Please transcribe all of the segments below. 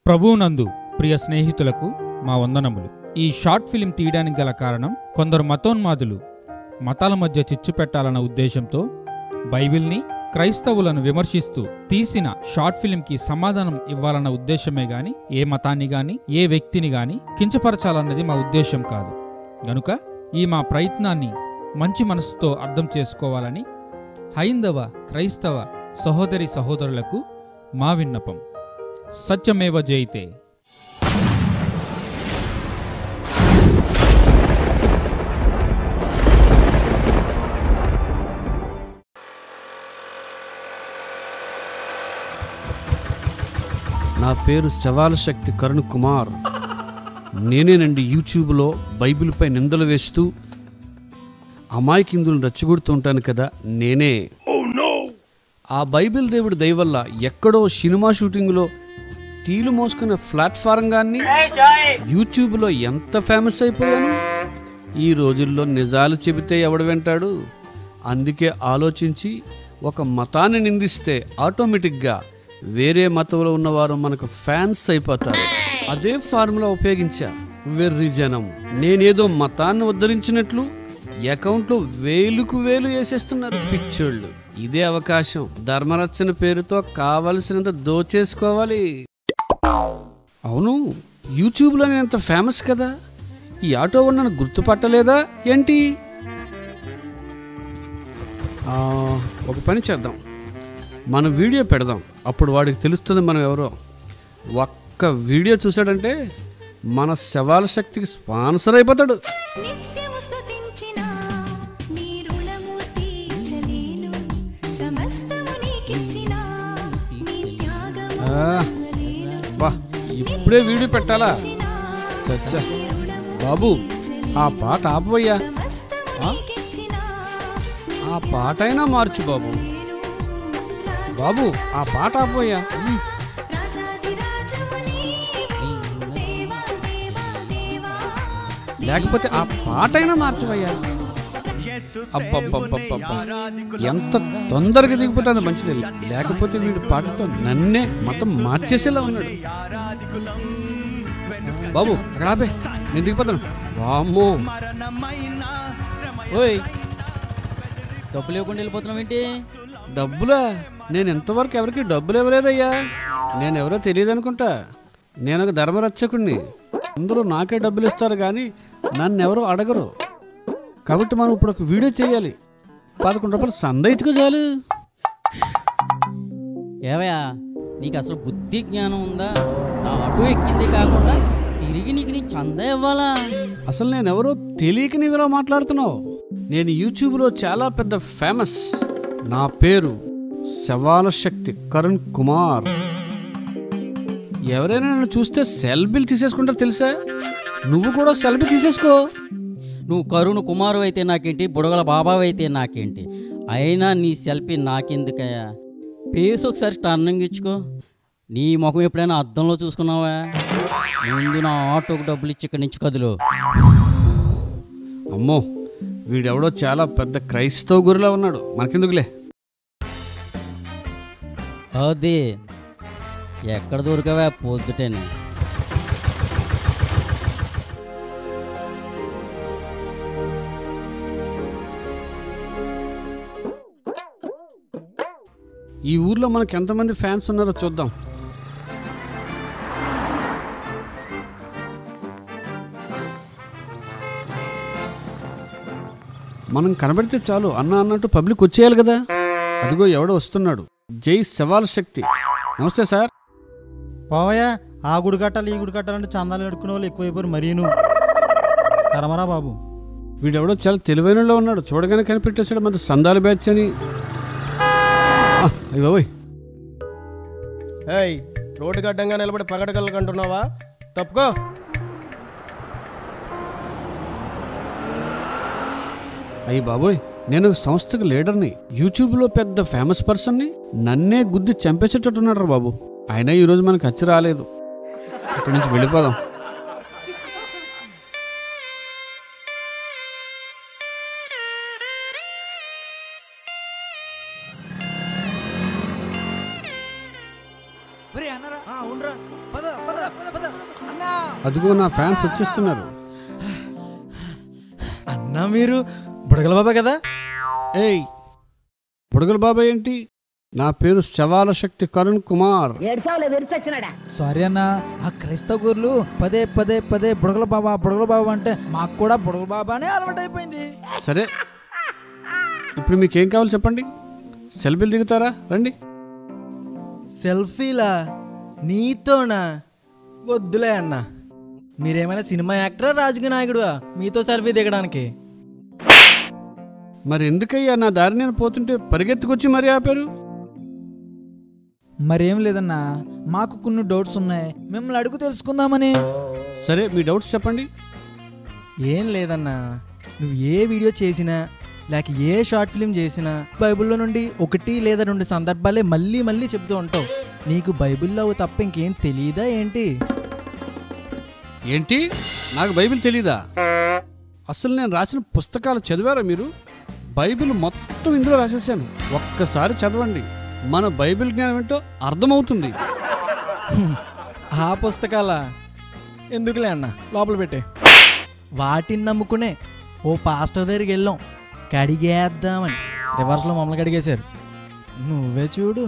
ప్రభువునందు ప్రియ స్నేహితులకు మా వందనములు. ఈ షార్ట్ ఫిలిం తీయడానికి గల కారణం, కొందరు మతోన్మాదులు మతాల మధ్య చిచ్చు పెట్టాలన్న ఉద్దేశంతో బైబిల్ని, క్రైస్తవులను విమర్శిస్తూ తీసిన షార్ట్ ఫిలింకి సమాధానం ఇవ్వాలన్న ఉద్దేశమే గాని ఏ మతాన్ని గాని ఏ వ్యక్తిని గాని కించపరచాలన్నది మా ఉద్దేశం కాదు. గనుక ఈ మా ప్రయత్నాన్ని మంచి మనసుతో అర్థం చేసుకోవాలని హైందవ క్రైస్తవ సహోదరి సహోదరులకు మా విన్నపం. సత్యమేవ జయతే. నా పేరు శవాల శక్తి కరుణ్ కుమార్. నేనేనండి యూట్యూబ్లో బైబిల్పై నిందలు వేస్తూ అమాయకిందులను రెచ్చగొడుతూ ఉంటాను కదా, నేనే. ఆ బైబిల్ దేవుడి దయ వల్ల ఎక్కడో సినిమా షూటింగ్లో టీలు మోసుకునే ప్లాట్ఫారం గాన్ని యూట్యూబ్లో ఎంత ఫేమస్ అయిపోయాను. ఈ రోజుల్లో నిజాలు చెబితే ఎవడు వింటాడు? అందుకే ఆలోచించి ఒక మతాన్ని నిందిస్తే ఆటోమేటిక్గా వేరే మతంలో ఉన్నవారు మనకు ఫ్యాన్స్ అయిపోతారు. అదే ఫార్ములా ఉపయోగించా. వెర్రి జనం నేనేదో మతాన్ని ఉద్ధరించినట్లు అకౌంట్లో వేలుకు వేలు వేసేస్తున్నారు పిచ్చోళ్ళు. ఇదే అవకాశం. ధర్మరక్షణ పేరుతో కావలసినంత దోచేసుకోవాలి. అవును, యూట్యూబ్లో నేను అంత ఫేమస్ కదా, ఈ ఆటో నన్ను గుర్తుపట్టలేదా ఏంటి? ఒక పని చేద్దాం, మన వీడియో పెడదాం, అప్పుడు వాడికి తెలుస్తుంది మనం ఎవరో. ఒక్క వీడియో చూసాడంటే మన శవాల శక్తికి స్పాన్సర్ అయిపోతాడు. ఇప్పుడే వీడియో పెట్టాలా? చచ్చా బాబు, ఆ పాట ఆపబోయ్యా. ఆ పాట అయినా మార్చు బాబు. బాబు, ఆ పాట ఆపబోయ్యా. లేకపోతే ఆ పాట అయినా మార్చబోయ్యా. అబ్బబ్బబ్బబ్బబ్బా, ఎంత తొందరగా దిగిపోతుంది మంచిది. లేకపోతే వీడు పాటతో నన్నే మతం మార్చేసేలా ఉన్నాడు. బాబు, అక్కడ ఆపే, నేను దిగిపోతాను. వామ్మో, ఓయ్, డబ్బులు ఇవ్వకుండా వెళ్ళిపోతున్నావు ఏంటి? డబ్బులా? నేను ఎంతవరకు ఎవరికి డబ్బులు ఇవ్వలేదయ్యా. నేను ఎవరో తెలియదు అనుకుంటా. నేను ఒక ధర్మరక్షకుడిని. అందరూ నాకే డబ్బులు ఇస్తారు కానీ నన్ను ఎవరో అడగరు. కాబట్టి మనం ఇప్పుడు ఒక వీడియో చేయాలి. 11 రూపాయలు సందయిచ్చుకో చాలు. ఏవయ్యా, నీకు అసలు బుద్ధి జ్ఞానం ఉందా? నా అటు ఎక్కింది కాకుండా తిరిగి నీకు నీ చందా ఇవ్వాలా? అసలు నేను ఎవరో తెలియక నీవిలా మాట్లాడుతున్నావు. నేను యూట్యూబ్లో చాలా పెద్ద ఫేమస్. నా పేరు శవాల శక్తి కరుణ్ కుమార్. ఎవరైనా నన్ను చూస్తే సెల్ఫీలు తీసేసుకుంటారు తెలుసా? నువ్వు కూడా సెల్ఫీ తీసేసుకో. నువ్వు కరుణ్ కుమారు అయితే నాకేంటి, బుడగల బాబావు అయితే నాకేంటి? అయినా నీ సెల్ఫీ నాకెందుకయ్యా? ఫేస్ ఒకసారి టర్నింగ్ ఇచ్చుకో. నీ ముఖం ఎప్పుడైనా అద్దంలో చూసుకున్నావా? ముందు నా ఆటోకు డబ్బులు ఇచ్చి ఇక్కడి నుంచి కదులు. అమ్మో, వీడెవడో చాలా పెద్ద క్రైస్తవ గురులా ఉన్నాడు. మనకెందుకులే. అదే ఎక్కడ దొరికావా పొద్దుటని? ఈ ఊర్లో మనకు ఎంతమంది ఫ్యాన్స్ ఉన్నారో చూద్దాం. మనం కనబడితే చాలు అన్న అన్నట్టు పబ్లిక్ వచ్చేయాలి కదా. అదిగో ఎవడో వస్తున్నాడు. జై శవాల శక్తి. నమస్తే సార్. పోవయ్యా, ఆ గుడి కట్టాలి ఈ గుడి కట్టాలంటే చందాలు కడుక్కునే వాళ్ళు ఎక్కువైపోయారు. మరీను కరమరా బాబు. వీడెవడో చాలా తెలివైనలో ఉన్నాడు. చూడగానే కనిపెట్టేశాడు మన సందాల బ్యాచ్ అని. అయ్యోయ్, ఏయ్, రోడ్డు గడ్డంగా నిలబడి పగడగలకంటున్నావా? తప్పుకో. అయ్యి బాబోయ్, నేను ఒక సంస్థకు లీడర్ని, యూట్యూబ్లో పెద్ద ఫేమస్ పర్సన్ని. నన్నే గుద్ది చంపేసేటట్టున్నాడు రా బాబు. అయినా ఈరోజు మనకు వచ్చి రాలేదు. ఇక్కడి నుంచి వెళ్ళిపోదాం. అదిగో నా ఫ్యాన్స్ వచ్చేస్తున్నారు. అన్నా మీరు బుడగల బాబా కదా? ఏయ్, బుడగల బాబాయ్ ఏంటి? నా పేరు శవాల శక్తి కరుణ్ కుమార్. సారీ అన్న, ఆ క్రైస్తవ గురులు పదే పదే పదే బుడగల బాబా అంటే మాకు కూడా బుడగల బాబానే అలవాటైపోయింది. సరే, ఇప్పుడు మీకేం కావాలి చెప్పండి. సెల్ఫీలు దిగుతారా? రండి. సెల్ఫీలా? నీతోనా? వద్దులే అన్న. మీరేమైనా సినిమా యాక్టరా, రాజకీయ నాయకుడువా మీతో సెల్ఫీ దిగడానికి? మరి ఎందుకయ్యా నా దారి నేను పోతుంటే పరిగెత్తుకొచ్చి మరీ ఆపారు? మరేం లేదన్నా, మాకు కొన్ని డౌట్స్ ఉన్నాయి, మిమ్మల్ని అడుగు తెలుసుకుందామని. సరే, మీ డౌట్స్ చెప్పండి. ఏం లేదన్నా, నువ్వు ఏ వీడియో చేసినా లేక ఏ షార్ట్ ఫిల్మ్ చేసినా బైబిల్లో నుండి 1 లేదా 2 సందర్భాలే మళ్ళీ మళ్ళీ చెప్తూ ఉంటావు. నీకు బైబిల్లో తప్ప ఇంకేం తెలియదా ఏంటి? ఏంటి? నాకు బైబిల్ తెలీదా? అసలు నేను రాసిన పుస్తకాలు చదివారా మీరు? బైబిల్ మొత్తం ఇందులో రాసేసాను. ఒక్కసారి చదవండి, మన బైబిల్ జ్ఞానం ఏంటో అర్థమవుతుంది. ఆ పుస్తకాలా? ఎందుకులే అన్న, లోపల పెట్టే. వాటిని నమ్ముకునే ఓ పాస్టర్ దగ్గరికి వెళ్ళాం, కడిగేద్దామని. రివర్స్లో మమ్మల్ని కడిగేశారు. నువ్వే చూడు.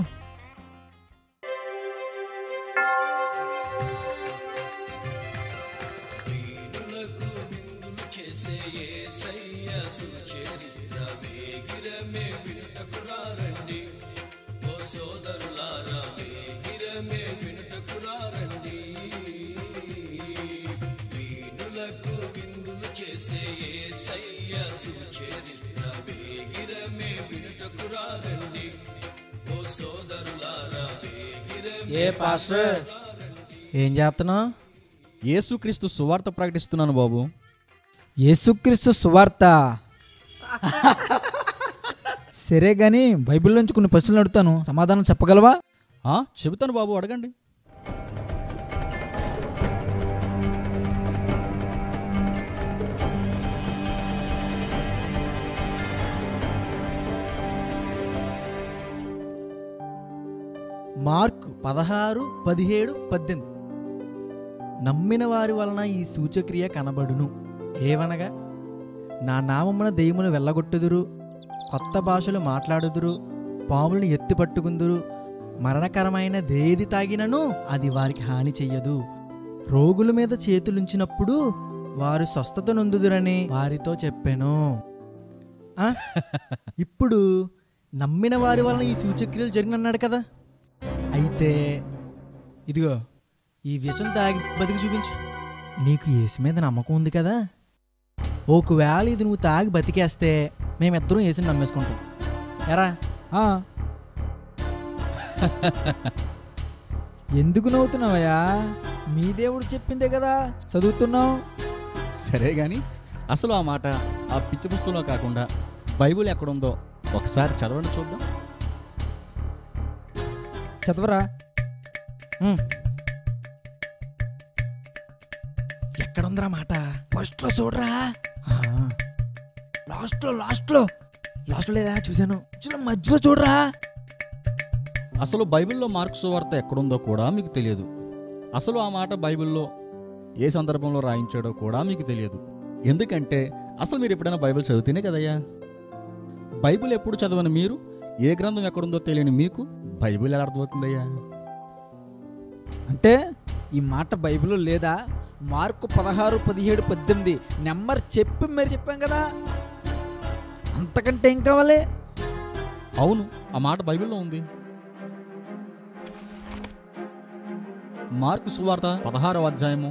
ఏ పాస్టర్, ఏం చేస్తున్నావు? యేసుక్రీస్తు సువార్త ప్రకటిస్తున్నాను బాబు. యేసుక్రీస్తు సువార్త? సరే గాని బైబిల్ నుంచి కొన్ని ప్రశ్నలు అడుగుతాను, సమాధానం చెప్పగలవా? చెబుతాను బాబు, అడగండి. మార్కు 16, 17, 18. నమ్మిన వారి వలన ఈ సూచక్రియ కనబడును. ఏవనగా, నా నామమున దెయ్యములు వెళ్ళగొట్టుదురు, కొత్త భాషలు మాట్లాడుదురు, పాములను ఎత్తి పట్టుకుందురు, మరణకరమైన దేది తాగినను అది వారికి హాని చెయ్యదు, రోగుల మీద చేతులుంచినప్పుడు వారు స్వస్థత నొందుదురని వారితో చెప్పాను. ఇప్పుడు నమ్మిన వారి వలన ఈ సూచక్రియలు జరిగినన్నాడు కదా. అయితే ఇదిగో ఈ విషయం తాగి బతికి చూపించు. నీకు యేసు మీద నమ్మకం ఉంది కదా. ఒకవేళ ఇది నువ్వు తాగి బతికేస్తే మేమిద్దరం యేసుని నమ్మేసుకుంటాం. ఎరా? ఎందుకు నవ్వుతున్నావయ్యా? మీ దేవుడు చెప్పిందే కదా చదువుతున్నావు. సరే గాని అసలు ఆ మాట ఆ పిచ్చి పుస్తకంలో కాకుండా బైబిల్ ఎక్కడుందో ఒకసారి చదవండి చూద్దాం. చదవరా. ఎక్కడుందిరా మాట? ఫస్ట్లో చూడరా. లాస్ట్లో లేదా? చూశాను. మధ్యలో చూడరా. అసలు బైబిల్లో మార్కు సువార్త ఎక్కడుందో కూడా మీకు తెలియదు. అసలు ఆ మాట బైబిల్లో ఏ సందర్భంలో రాయించాడో కూడా మీకు తెలియదు. ఎందుకంటే అసలు మీరు ఎప్పుడైనా బైబిల్ చదివితేనే కదయ్యా. బైబిల్ ఎప్పుడు చదవని మీరు, ఏ గ్రంథం ఎక్కడుందో తెలియని మీకు బైబిల్ ఎలా అర్థమవుతుందయ్యా? అంటే ఈ మాట బైబిల్లో లేదా? మార్కు 16, 17, 18 నెంబర్ చెప్పి మరి చెప్పాం కదా, అంతకంటే ఏం కావాలి? అవును, ఆ మాట బైబిల్లో ఉంది. మార్కు సువార్త 16వ అధ్యాయము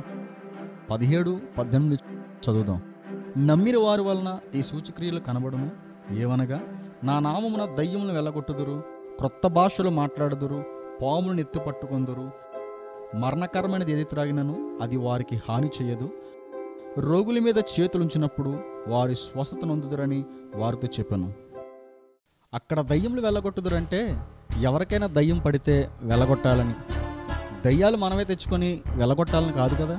17, 18 చదువుదాం. నమ్మిన వారి వలన ఈ సూచక్రియలు కనబడును. ఏవనగా, నా నామమున దయ్యములను వెళ్ళగొట్టుదురు, క్రొత్త భాషలు మాట్లాడుదురు, పాములను ఎత్తి పట్టుకొందురు, మరణకరమైనది ఏది త్రాగినను అది వారికి హాని చెయ్యదు, రోగుల మీద చేతులుంచినప్పుడు వారి స్వస్థత నొందుదురని వారితో చెప్పాను. అక్కడ దయ్యములు వెళ్ళగొట్టుదురంటే ఎవరికైనా దయ్యం పడితే వెళ్ళగొట్టాలని, దయ్యాలు మనమే తెచ్చుకొని వెళ్ళగొట్టాలని కాదు కదా.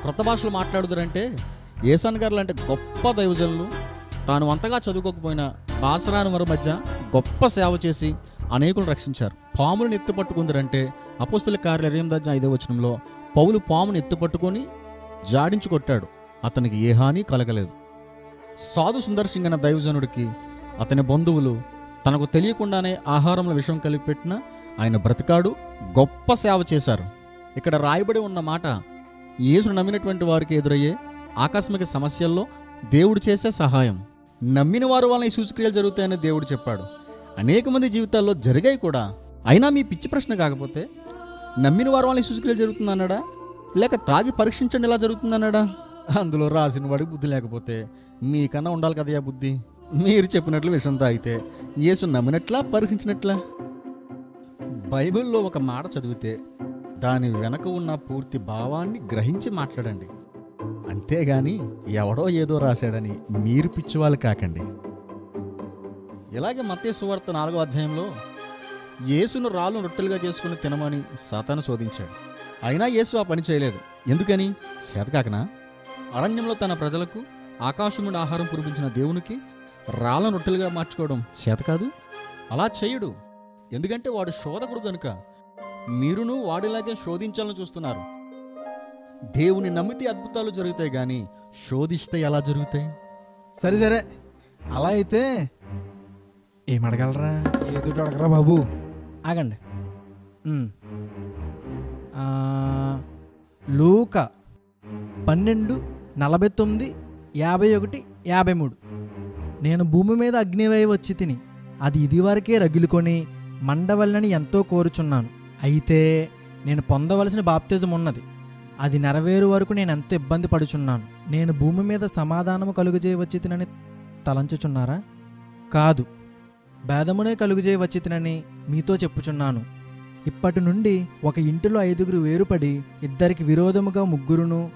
క్రొత్త భాషలు మాట్లాడుదురంటే ఏసన్ గారు లాంటి గొప్ప దైవజనులు తాను అంతగా చదువుకోకపోయినా భాషరాని వారి మధ్య గొప్ప సేవ చేసి అనేకులను రక్షించారు. పాములను ఎత్తుపట్టుకుందరంటే అపోస్తల కార్యాలు 8:5 పౌలు పామును ఎత్తుపట్టుకొని జాడించి కొట్టాడు. అతనికి ఏ హాని కలగలేదు. సాధు సుందర్ సింగ్ అన్న దైవజనుడికి అతని బంధువులు తనకు తెలియకుండానే ఆహారంలో విషం కలిపి పెట్టినా ఆయన బ్రతికాడు, గొప్ప సేవ చేశారు. ఇక్కడ రాయబడి ఉన్న మాట యేసును నమ్మినటువంటి వారికి ఎదురయ్యే ఆకస్మిక సమస్యల్లో దేవుడు చేసే సహాయం. నమ్మిన వారు వలన ఈ సూచక్రియలు జరుగుతాయని దేవుడు చెప్పాడు. అనేక మంది జీవితాల్లో జరిగాయి కూడా. అయినా మీ పిచ్చి ప్రశ్న కాకపోతే నమ్మిన వారు వలన ఈ సూచక్రియలు జరుగుతుందన్నాడా, లేక తాగి పరీక్షించండి ఎలా జరుగుతుందన్నాడా? అందులో రాసిన వాడికి బుద్ధి లేకపోతే మీకన్నా ఉండాలి కదయా బుద్ధి. మీరు చెప్పినట్లు విషయం తాగితే యేసు నమ్మినట్లా పరీక్షించినట్లా? బైబిల్లో ఒక మాట చదివితే దాని వెనక ఉన్న పూర్తి భావాన్ని గ్రహించి మాట్లాడండి. అంతేగాని ఎవడో ఏదో రాశాడని మీరు పిచ్చివాళ్ళు కాకండి. ఇలాగే మత్తయి సువార్త 4వ యేసును రాళ్ళు రొట్టెలుగా చేసుకుని తినమని సాతాను శోధించాడు. అయినా యేసు ఆ పని చేయలేదు. ఎందుకని? చేతకాకనా? అరణ్యంలో తన ప్రజలకు ఆకాశం నుండి ఆహారం కురిపించిన దేవునికి రాళ్ళను రొట్టెలుగా మార్చుకోవడం చేత కాదు. అలా చేయడు. ఎందుకంటే వాడు శోధకుడు కనుక. మీరును వాడిలాగే శోధించాలని చూస్తున్నారు. దేవుని నమ్మితే అద్భుతాలు జరుగుతాయి, కానీ శోధిస్తే ఎలా జరుగుతాయి? సరే అలా అయితే ఏమడగలరా? ఏదో అడగరా బాబు. ఆగండి. లూకా 12:49-51-53. నేను భూమి మీద అగ్నివై వచ్చి తిని అది ఇదివరకే రగిలుకొని మండవల్లని ఎంతో కోరుచున్నాను. అయితే నేను పొందవలసిన బాప్తిజం ఉన్నది, అది నెరవేరు వరకు నేను ఎంత ఇబ్బంది పడుచున్నాను. నేను భూమి మీద సమాధానము కలుగజేయవచ్చి తినని తలంచుచున్నారా? కాదు, భేదమునే కలుగజేయవచ్చి తినని మీతో చెప్పుచున్నాను. ఇప్పటి నుండి ఒక ఇంటిలో 5 వేరుపడి ఇద్దరికి విరోధముగా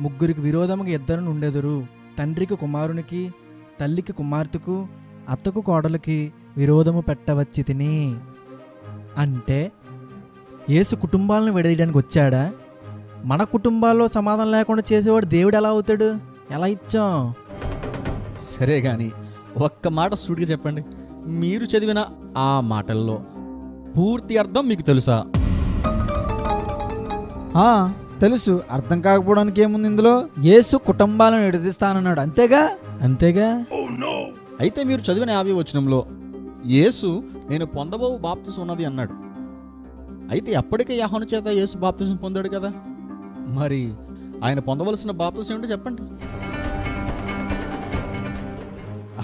ముగ్గురికి విరోధముగా 2 ఉండెదరు. తండ్రికి కుమారునికి, తల్లికి కుమార్తెకు, అత్తకు కోడలికి విరోధము పెట్టవచ్చి తిని. అంటే యేసు కుటుంబాలను విడదీయడానికి వచ్చాడా? మన కుటుంబాల్లో సమాధానం లేకుండా చేసేవాడు దేవుడు ఎలా అవుతాడు? ఎలా ఇచ్చాం? సరే గాని ఒక్క మాట సూటిగా చెప్పండి. మీరు చదివిన ఆ మాటల్లో పూర్తి అర్థం మీకు తెలుసా? తెలుసు. అర్థం కాకపోవడానికి ఏముంది ఇందులో? యేసు కుటుంబాలను విడదీస్తానన్నాడు, అంతేగా. అయితే మీరు చదివిన 50 యేసు నేను పొందబో బాప్తిసం ఉన్నది అన్నాడు. అయితే అప్పటికే యోహాను చేత యేసు బాప్తిసం పొందాడు కదా. మరి ఆయన పొందవలసిన బాప్తిసం ఏంటో చెప్పండి.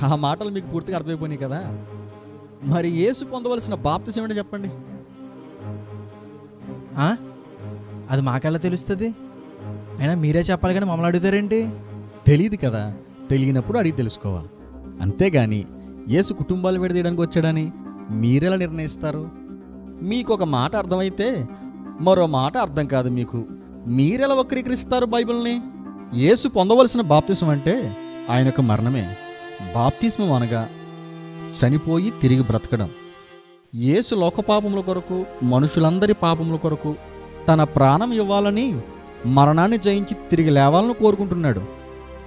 ఆ మాటలు మీకు పూర్తిగా అర్థమైపోయినాయి కదా. మరి యేసు పొందవలసిన బాప్తిసం ఏంటో చెప్పండి. అది మాకెలా తెలుస్తుంది? అయినా మీరే చెప్పాలి కానీ మమ్మల్ని అడుగుతారేంటి? తెలియదు కదా. తెలియనప్పుడు అడిగి తెలుసుకోవాలి. అంతేగాని యేసు కుటుంబాలు విడదీయడానికి వచ్చాడని మీరెలా నిర్ణయిస్తారు? మీకు ఒక మాట అర్థమైతే మరో మాట అర్థం కాదు మీకు. మీరెలా వక్రీకరిస్తారు బైబిల్ని? యేసు పొందవలసిన బాప్తిసం అంటే ఆయన యొక్క మరణమే. బాప్తిస్మం అనగా చనిపోయి తిరిగి బ్రతకడం. యేసు లోకపాపముల కొరకు, మనుషులందరి పాపముల కొరకు తన ప్రాణం ఇవ్వాలని, మరణాన్ని జయించి తిరిగి లేవాలని కోరుకుంటున్నాడు.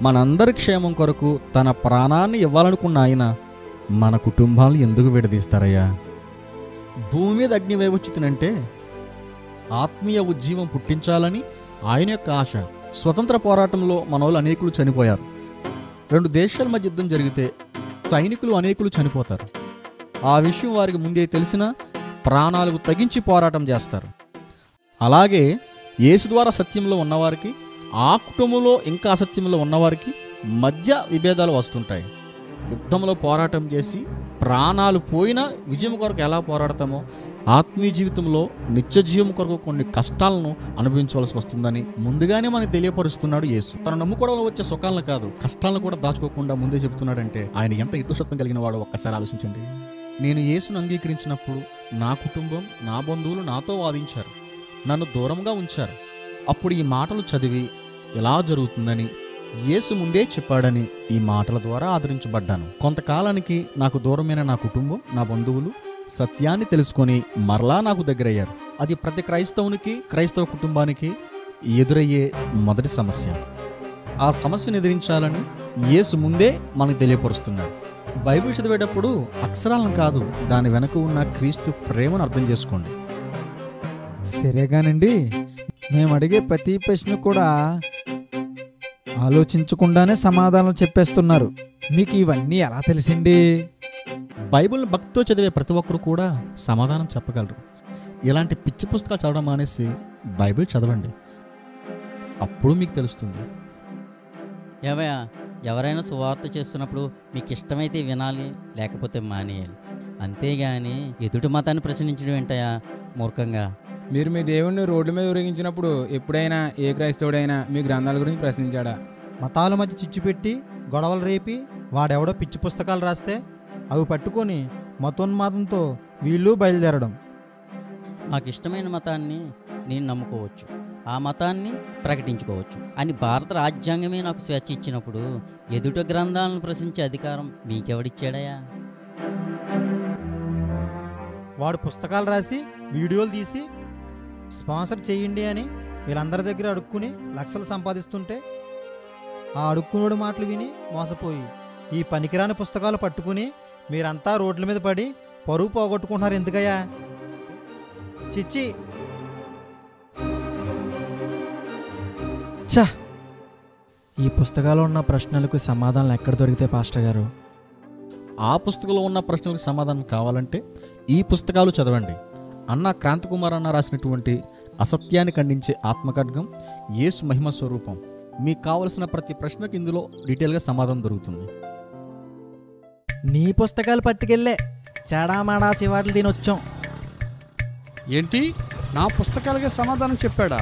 మనందరి క్షేమం కొరకు తన ప్రాణాన్ని ఇవ్వాలనుకున్న ఆయన మన కుటుంబాలను ఎందుకు విడదీస్తారయ్యా? భూమి మీద అగ్ని వేవచ్చుతుందంటే ఆత్మీయ ఉజ్జీవం పుట్టించాలని ఆయన యొక్క ఆశ. స్వతంత్ర పోరాటంలో మనోళ్ళు అనేకులు చనిపోయారు. 2 దేశాల మధ్య యుద్ధం జరిగితే సైనికులు అనేకులు చనిపోతారు. ఆ విషయం వారికి ముందే తెలిసినా ప్రాణాలకు తెగించి పోరాటం చేస్తారు. అలాగే యేసు ద్వారా సత్యంలో ఉన్నవారికి, ఆ కుటుంబంలో ఇంకా అసత్యంలో ఉన్నవారికి మధ్య విభేదాలు వస్తుంటాయి. యుద్ధంలో పోరాటం చేసి ప్రాణాలు పోయినా విజయం కొరకు ఎలా పోరాడతామో, ఆత్మీయ జీవితంలో నిత్య జీవం కొరకు కొన్ని కష్టాలను అనుభవించవలసి వస్తుందని ముందుగానే మనకు తెలియపరుస్తున్నాడు యేసు. తను నమ్ముకోవడంలో వచ్చే సుఖాలను కాదు, కష్టాలను కూడా దాచుకోకుండా ముందే చెబుతున్నాడంటే ఆయన ఎంత హితశక్తం కలిగిన వాడో ఒక్కసారి ఆలోచించండి. నేను యేసును అంగీకరించినప్పుడు నా కుటుంబం, నా బంధువులు నాతో వాదించారు, నన్ను దూరంగా ఉంచారు. అప్పుడు ఈ మాటలు చదివి ఎలా జరుగుతుందని యేసు ముందే చెప్పాడని ఈ మాటల ద్వారా ఆదరించబడ్డాను. కొంతకాలానికి నాకు దూరమైన నా కుటుంబం, నా బంధువులు సత్యాన్ని తెలుసుకొని మరలా నాకు దగ్గరయ్యారు. అది ప్రతి క్రైస్తవునికి, క్రైస్తవ కుటుంబానికి ఎదురయ్యే మొదటి సమస్య. ఆ సమస్యను ఎదిరించాలని యేసు ముందే మనకు తెలియపరుస్తున్నాడు. బైబిల్ చదివేటప్పుడు అక్షరాలను కాదు, దాని వెనక ఉన్న క్రీస్తు ప్రేమను అర్థం చేసుకోండి. సరేగానండి, మేము అడిగే ప్రతి ప్రశ్న కూడా ఆలోచించకుండానే సమాధానం చెప్పేస్తున్నారు. మీకు ఇవన్నీ ఎలా తెలిసింది? బైబిల్ని భక్తితో చదివే ప్రతి ఒక్కరు కూడా సమాధానం చెప్పగలరు. ఇలాంటి పిచ్చి పుస్తకాలు చదవడం మానేసి బైబిల్ చదవండి, అప్పుడు మీకు తెలుస్తుంది. ఏవయ్యా, ఎవరైనా సువార్త చేస్తున్నప్పుడు మీకు ఇష్టమైతే వినాలి, లేకపోతే మానేయాలి. అంతేగాని ఎదుటి మతాన్ని ప్రశ్నించడం ఏంటయ్యా మూర్ఖంగా? మీరు మీ దేవుణ్ణి రోడ్ల మీద ఊరేగించినప్పుడు ఎప్పుడైనా ఏ క్రైస్తవుడైనా మీ గ్రంథాల గురించి ప్రశ్నించాడా? మతాల మధ్య చిచ్చు పెట్టి గొడవలు రేపి వాడెవడో పిచ్చి పుస్తకాలు రాస్తే అవి పట్టుకొని మతోన్మాదంతో వీళ్ళు బయలుదేరడం. నాకు ఇష్టమైన మతాన్ని నేను నమ్ముకోవచ్చు, ఆ మతాన్ని ప్రకటించుకోవచ్చు అని భారత రాజ్యాంగమే నాకు స్వేచ్ఛ ఇచ్చినప్పుడు ఎదుట గ్రంథాలను ప్రశ్నించే అధికారం మీకెవడిచ్చాడయా? వాడు పుస్తకాలు రాసి వీడియోలు తీసి స్పాన్సర్ చేయండి అని వీళ్ళందరి దగ్గర అడుక్కుని లక్షలు సంపాదిస్తుంటే ఆ అడుక్కునోడు మాటలు విని మోసపోయి ఈ పనికిరాని పుస్తకాలు పట్టుకుని మీరంతా రోడ్ల మీద పడి పరువు పోగొట్టుకుంటున్నారు ఎందుకయ్యా? చిచ్చి. ఛ! ఈ పుస్తకాల్లో ఉన్న ప్రశ్నలకు సమాధానాలు ఎక్కడ దొరికితే పాస్టర్ గారు? ఆ పుస్తకంలో ఉన్న ప్రశ్నలకు సమాధానం కావాలంటే ఈ పుస్తకాలు చదవండి. అన్న క్రాంతికుమార్ అన్న రాసినటువంటి అసత్యాన్ని ఖండించే ఆత్మఖడ్గం, యేసు మహిమ స్వరూపం. మీకు కావలసిన ప్రతి ప్రశ్నకు ఇందులో డీటెయిల్గా సమాధానం దొరుకుతుంది. నీ పుస్తకాలు పట్టుకెళ్ళే చాడామాడా చివాట్లు తినొచ్చాం. ఏంటి, నా పుస్తకాలకే సమాధానం చెప్పాడా?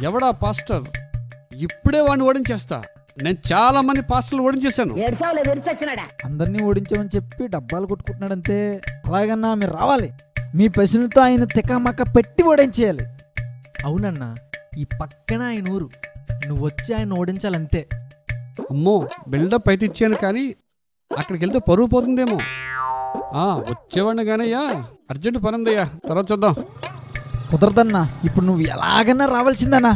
ఎవడా పాస్టర్? ఇప్పుడే వాడిని ఓడించేస్తా. నేను చాలా మంది పాస్టర్లు ఓడించేశాను. అందరినీ ఓడించామని చెప్పి డబ్బాలు కొట్టుకుంటున్నాడంతే. అలాగన్నా మీరు రావాలి, మీ ప్రశ్నలతో ఆయన తికమక పెట్టి ఓడించేయాలి. అవునన్నా, ఈ పక్కన ఆయన ఊరు, నువ్వు వచ్చి ఆయన ఓడించాలంతే. అమ్మో, బిల్డప్ అయితే ఇచ్చాను, కానీ అక్కడికి వెళ్తే పరువు పోతుందేమో. వచ్చేవాడిని కానయ్యా, అర్జెంట్ పనుందయ్యా, తర్వాత చూద్దాం. కుదరదన్నా, ఇప్పుడు నువ్వు ఎలాగన్నా రావాల్సిందన్నా.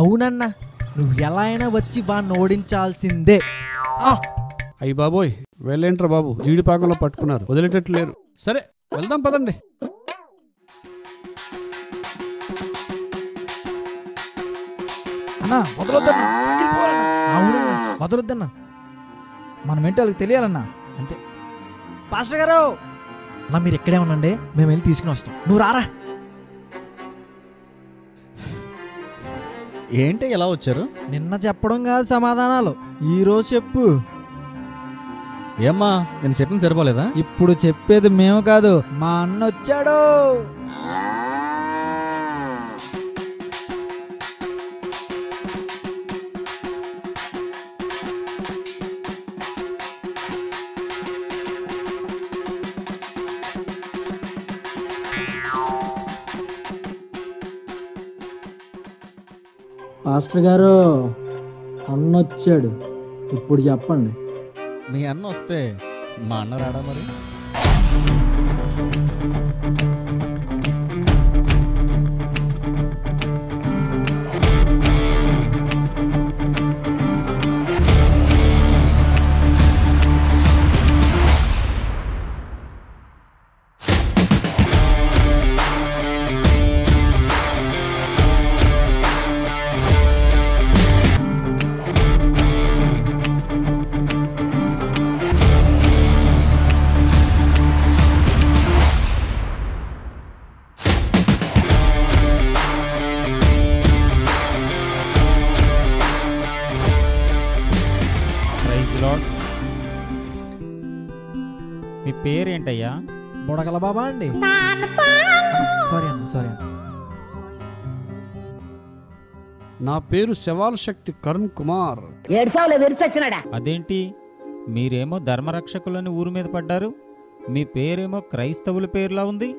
అవునన్నా, నువ్వు ఎలా అయినా వచ్చి వాడిని ఓడించాల్సిందే. అయ్యి బాబోయ్, వెళ్ళేంట్రా బాబు, జీడిపాకంలో పట్టుకున్నారు, వదిలేటట్లు లేరు. సరే వెళ్దాం పదండి. అన్నా వదలొద్దన్నా, అవునన్నా, వదలొద్దన్నా. మనం ఏంటో వాళ్ళకి తెలియాలన్నా. అంతే. పాస్టర్ గారు, అన్నా మీరు ఇక్కడే ఉండండి, మేము వెళ్ళి తీసుకుని వస్తాం. నువ్వు రారా. ఏంటి ఎలా వచ్చారు? నిన్న చెప్పడం కాదు సమాధానాలు, ఈరోజు చెప్పు. ఏమ్మా, నేను చెప్పింది సరిపోలేదా? ఇప్పుడు చెప్పేది మేము కాదు, మా అన్న వచ్చాడు. పాస్టర్ గారు, అన్నొచ్చాడు, ఇప్పుడు చెప్పండి. మీ అన్న వస్తే మా అన్న రాడా మరి? మీ పేరేంటయ్యా? బుడగల బాబా అండి. సారీ అన్న, సారీ అన్న. నా పేరు శవాల శక్తి కరుణ్ కుమార్. అదేంటి, మీరేమో ధర్మరక్షకులని ఊరు మీద పడ్డారు, మీ పేరేమో క్రైస్తవుల పేరులా ఉంది.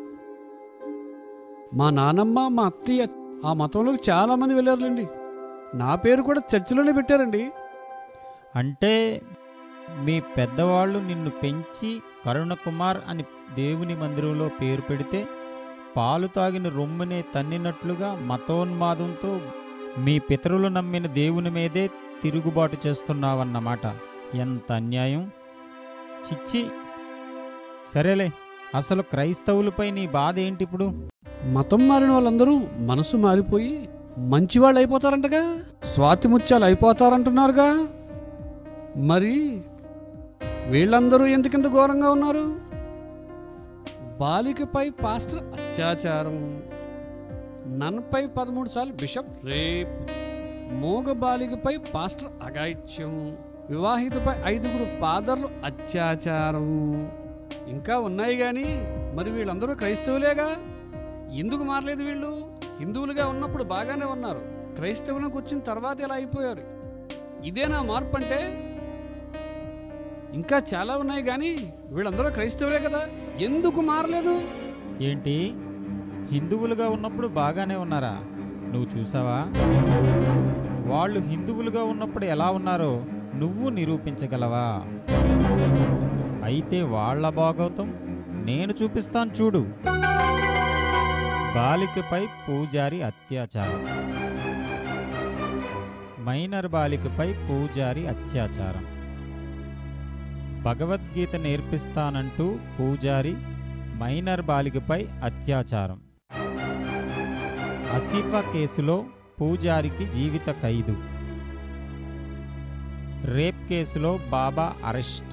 మా నానమ్మ, మా అత్తయ్య ఆ మతంలోకి చాలా మంది వెళ్ళారులేండి. నా పేరు కూడా చర్చిలోనే పెట్టారండి. అంటే మీ పెద్దవాళ్ళు నిన్ను పెంచి కరుణకుమార్ అని దేవుని మందిరంలో పేరు పెడితే పాలు తాగిన రొమ్మునే తన్నినట్లుగా మతోన్మాదంతో మీ పితరులు నమ్మిన దేవుని మీదే తిరుగుబాటు చేస్తున్నావన్నమాట. ఎంత అన్యాయం! చిచ్చి! సరేలే, అసలు క్రైస్తవులపై నీ బాధ ఏంటి ఇప్పుడు? మతం మారిన వాళ్ళందరూ మనసు మారిపోయి మంచివాళ్ళు అయిపోతారంటగా, స్వాతిముత్యాలు అయిపోతారంటున్నారుగా. మరి వీళ్ళందరూ ఎందుకింత ఘోరంగా ఉన్నారు? బాలికపై పాస్టర్ అత్యాచారం, నన్పై 13 సార్లు బిషప్ రేప్, మోగ బాలికపై పాస్టర్ అఘాయిత్యం, వివాహితపై 5 ఫాదర్లు అత్యాచారం, ఇంకా ఉన్నాయి. కానీ మరి వీళ్ళందరూ క్రైస్తవులేగా, ఎందుకు మారలేదు వీళ్ళు? హిందువులుగా ఉన్నప్పుడు బాగానే ఉన్నారు, క్రైస్తవులకు వచ్చిన తర్వాత ఇలా అయిపోయారు. ఇదేనా మార్పు అంటే? ఇంకా చాలా ఉన్నాయి కానీ వీళ్ళందరూ క్రైస్తవులే కదా, ఎందుకు మారలేదు? ఏంటి, హిందువులుగా ఉన్నప్పుడు బాగానే ఉన్నారా? నువ్వు చూసావా? వాళ్ళు హిందువులుగా ఉన్నప్పుడు ఎలా ఉన్నారో నువ్వు నిరూపించగలవా? అయితే వాళ్ళ భాగవతం నేను చూపిస్తాను చూడు. బాలికపై పూజారి అత్యాచారం, మైనర్ బాలికపై పూజారి అత్యాచారం. భగవద్గీత నేర్పిస్తానంటూ పూజారి మైనర్ బాలికపై అత్యాచారం. అసీఫా కేసులో పూజారికి జీవిత ఖైదు. రేప్ కేసులో బాబా అరెస్ట్.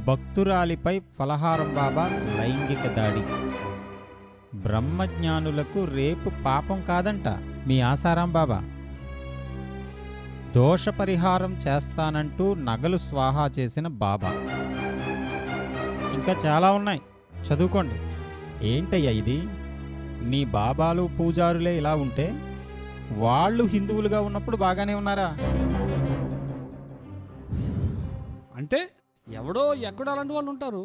భక్తురాలిపై ఫలహారం బాబా లైంగిక దాడి. బ్రహ్మజ్ఞానులకు రేపు పాపం కాదంట మీ ఆసారాం బాబా. దోష పరిహారం చేస్తానంటూ నగలు స్వాహా చేసిన బాబా. ఇంకా చాలా ఉన్నాయి, చదువుకోండి. ఏంటయ్యా ఇది? నీ బాబాలు పూజారులే ఇలా ఉంటే వాళ్ళు హిందువులుగా ఉన్నప్పుడు బాగానే ఉన్నారా? అంటే ఎవడో ఎక్కడో అలాంటి వాళ్ళు ఉంటారు,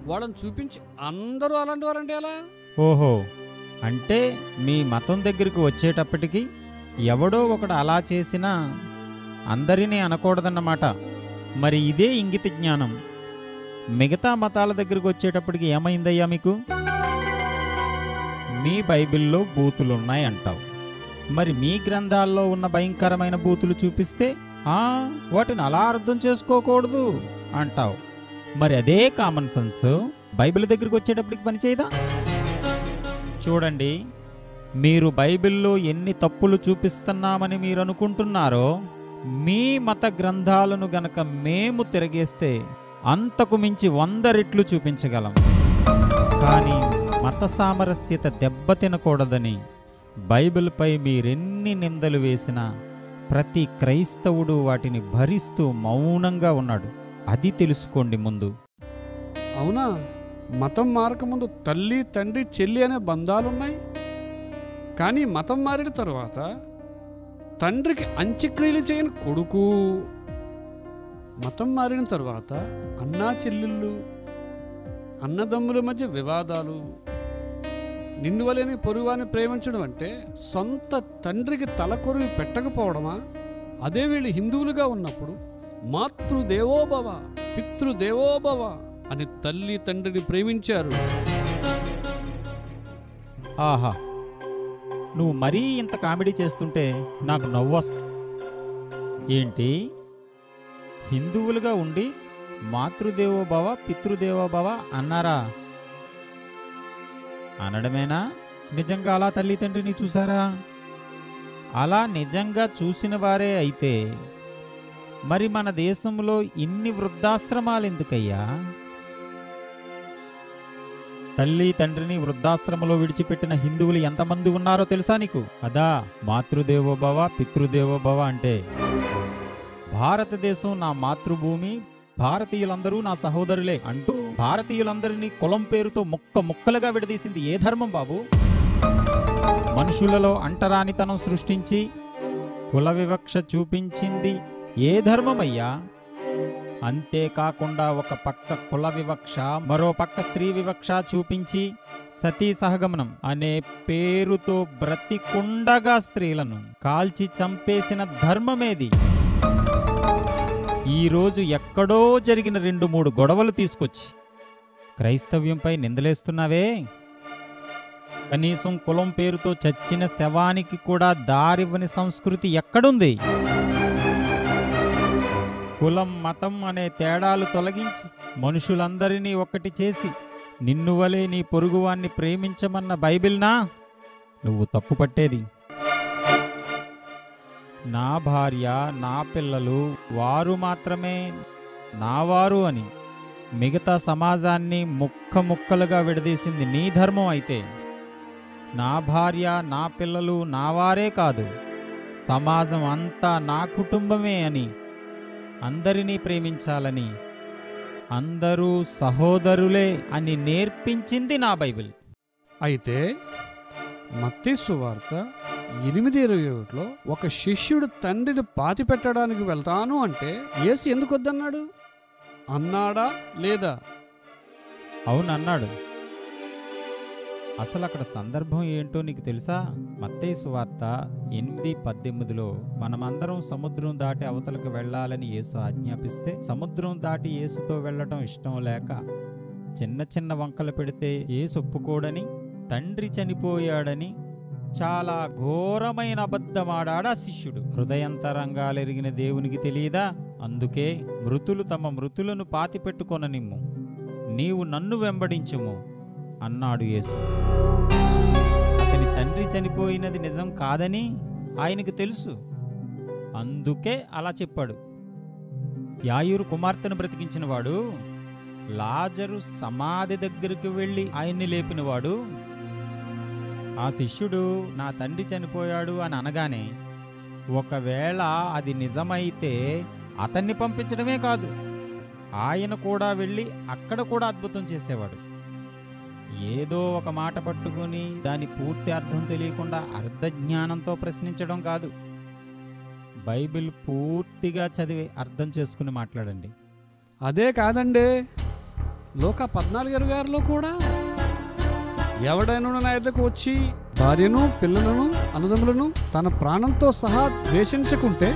వాళ్ళని చూపించి అందరూ అలాంటి వాళ్ళంటే ఎలా? ఓహో, అంటే మీ మతం దగ్గరికి వచ్చేటప్పటికి ఎవడో ఒకడు అలా చేసినా అందరినీ అనకూడదన్నమాట. మరి ఇదే ఇంగిత జ్ఞానం మిగతా మతాల దగ్గరికి వచ్చేటప్పటికి ఏమైందయ్యా మీకు? మీ బైబిల్లో బూతులున్నాయి అంటావు, మరి మీ గ్రంథాల్లో ఉన్న భయంకరమైన బూతులు చూపిస్తే వాటిని అలా అర్థం చేసుకోకూడదు అంటావు. మరి అదే కామన్ సెన్స్ బైబిల్ దగ్గరికి వచ్చేటప్పటికి పనిచేయదా? చూడండి, మీరు బైబిల్లో ఎన్ని తప్పులు చూపిస్తున్నామని మీరు అనుకుంటున్నారో, మీ మత గ్రంథాలను గనక మేము తిరగేస్తే అంతకు మించి 100 రెట్లు చూపించగలం. కానీ మత సామరస్యత దెబ్బతినకూడదని బైబిల్పై మీరెన్ని నిందలు వేసినా ప్రతి క్రైస్తవుడు వాటిని భరిస్తూ మౌనంగా ఉన్నాడు. అది తెలుసుకోండి ముందు. అవునా? మతం మారకముందు తల్లి, తండ్రి, చెల్లి అనే బంధాలున్నాయి. కానీ మతం మారిన తర్వాత తండ్రికి అంత్యక్రియలు చేయని కొడుకు, మతం మారిన తర్వాత అన్నా చెల్లెళ్ళు, అన్నదమ్ముల మధ్య వివాదాలు, నిన్ను వలేని పొరుగువాన్ని ప్రేమించడం అంటే సొంత తండ్రికి తలకొరివి పెట్టకపోవడమా? అదే వీళ్ళు హిందువులుగా ఉన్నప్పుడు మాతృదేవోభవ, పితృదేవోభవ అని తల్లి తండ్రిని ప్రేమించారు. ఆహా, నువ్వు మరీ ఇంత కామెడీ చేస్తుంటే నాకు నవ్వొస్తుంది. ఏంటి, హిందువులుగా ఉండి మాతృదేవోభవ పితృదేవోభవ అన్నారా? అనడమేనా? నిజంగా అలా తల్లి తండ్రిని చూసారా? అలా నిజంగా చూసిన వారే అయితే మరి మన దేశంలో ఇన్ని వృద్ధాశ్రమాలు ఎందుకయ్యా? తల్లి తండ్రిని వృద్ధాశ్రమంలో విడిచిపెట్టిన హిందువులు ఎంతమంది ఉన్నారో తెలుసా నీకు? అదా మాతృదేవోభవ పితృదేవోభవ అంటే. భారతదేశం నా మాతృభూమి, భారతీయులందరూ నా సహోదరులే అంటూ భారతీయులందరినీ కులం పేరుతో ముక్కలుగా విడదీసింది ఏ ధర్మం బాబు? మనుషులలో అంటరానితనం సృష్టించి కుల వివక్ష చూపించింది ఏ ధర్మమయ్యా? అంతేకాకుండా ఒక పక్క కుల వివక్ష, మరో పక్క స్త్రీ వివక్ష చూపించి సతీ సహగమనం అనే పేరుతో బ్రతికుండగా స్త్రీలను కాల్చి చంపేసిన ధర్మమేది? ఈరోజు ఎక్కడో జరిగిన 2-3 గొడవలు తీసుకొచ్చి క్రైస్తవ్యంపై నిందలేస్తున్నావే. కనీసం కులం పేరుతో చచ్చిన శవానికి కూడా దారివ్వని సంస్కృతి ఎక్కడుంది? కులం మతం అనే తేడాలు తొలగించి మనుషులందరినీ ఒక్కటి చేసి నిన్ను వలె నీ పొరుగువాన్ని ప్రేమించమన్న బైబిల్నా నువ్వు తప్పుపట్టేది? నా భార్య, నా పిల్లలు వారు మాత్రమే నావారు అని మిగతా సమాజాన్ని ముక్కలుగా విడదీసింది నీ ధర్మం అయితే, నా భార్య, నా పిల్లలు నావారే కాదు, సమాజం అంతా నా కుటుంబమే అని, అందరినీ ప్రేమించాలని, అందరూ సహోదరులే అని నేర్పించింది నా బైబిల్. అయితే మత్తయి సువార్త 8:21లో ఒక శిష్యుడు తండ్రిని పాతిపెట్టడానికి వెళ్తాను అంటే యేసు ఎందుకు వద్దన్నాడు? అన్నాడా లేదా? అవునన్నాడు. అసలు అక్కడ సందర్భం ఏంటో నీకు తెలుసా? మత్తయి సువార్త 8:18లో మనమందరం సముద్రం దాటి అవతలకు వెళ్ళాలని యేసు ఆజ్ఞాపిస్తే, సముద్రం దాటి యేసుతో వెళ్ళటం ఇష్టం లేక చిన్న చిన్న వంకలు పెడితే యేసు ఒప్పుకోడని, తండ్రి చనిపోయాడని చాలా ఘోరమైన అబద్ధమాడాడు ఆ శిష్యుడు. హృదయంతరంగాలెరిగిన దేవునికి తెలియదా? అందుకే మృతులు తమ మృతులను పాతిపెట్టుకొననిమ్ము, నీవు నన్ను వెంబడించుము అన్నాడు యేసు. అతని తండ్రి చనిపోయినది నిజం కాదని ఆయనకు తెలుసు, అందుకే అలా చెప్పాడు. యాయూరు కుమార్తెను బ్రతికించినవాడు, లాజరు సమాధి దగ్గరికి వెళ్ళి ఆయన్ని లేపినవాడు, ఆ శిష్యుడు నా తండ్రి చనిపోయాడు అని అనగానే ఒకవేళ అది నిజమైతే అతన్ని పంపించడమే కాదు, ఆయన కూడా వెళ్ళి అక్కడ కూడా అద్భుతం చేసేవాడు. ఏదో ఒక మాట పట్టుకుని దాని పూర్తి అర్థం తెలియకుండా అర్థజ్ఞానంతో ప్రశ్నించడం కాదు. బైబిల్ పూర్తిగా చదివి అర్థం చేసుకుని మాట్లాడండి. అదే కాదండి, లోక 14:26లో కూడా ఎవడైనా నా ఎద్దకు వచ్చి భార్యను, పిల్లలను, అన్నదమ్ములను తన ప్రాణంతో సహా ద్వేషించుకుంటే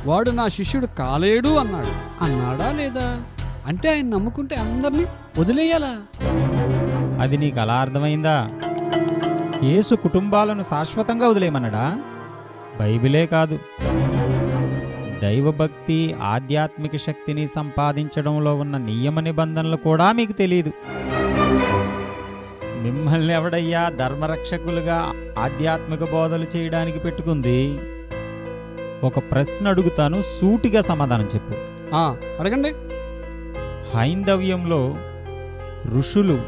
వాడు నా శిష్యుడు కాలేడు అన్నాడు. అన్నాడా లేదా? అంటే ఆయన నమ్ముకుంటే అందరినీ వదిలేయాలా? అది నీకు అలా అర్థమైందా? యేసు కుటుంబాలను శాశ్వతంగా వదిలేయమన్నాడా? బైబిలే కాదు, దైవభక్తి, ఆధ్యాత్మిక శక్తిని సంపాదించడంలో ఉన్న నియమ నిబంధనలు కూడా మీకు తెలియదు. మిమ్మల్ని ఎవడయ్యా ధర్మరక్షకులుగా ఆధ్యాత్మిక బోధలు చేయడానికి పెట్టుకుంది? ఒక ప్రశ్న అడుగుతాను, సూటిగా సమాధానం చెప్పు. అడగండి. హైందవ్యంలో ఋషులు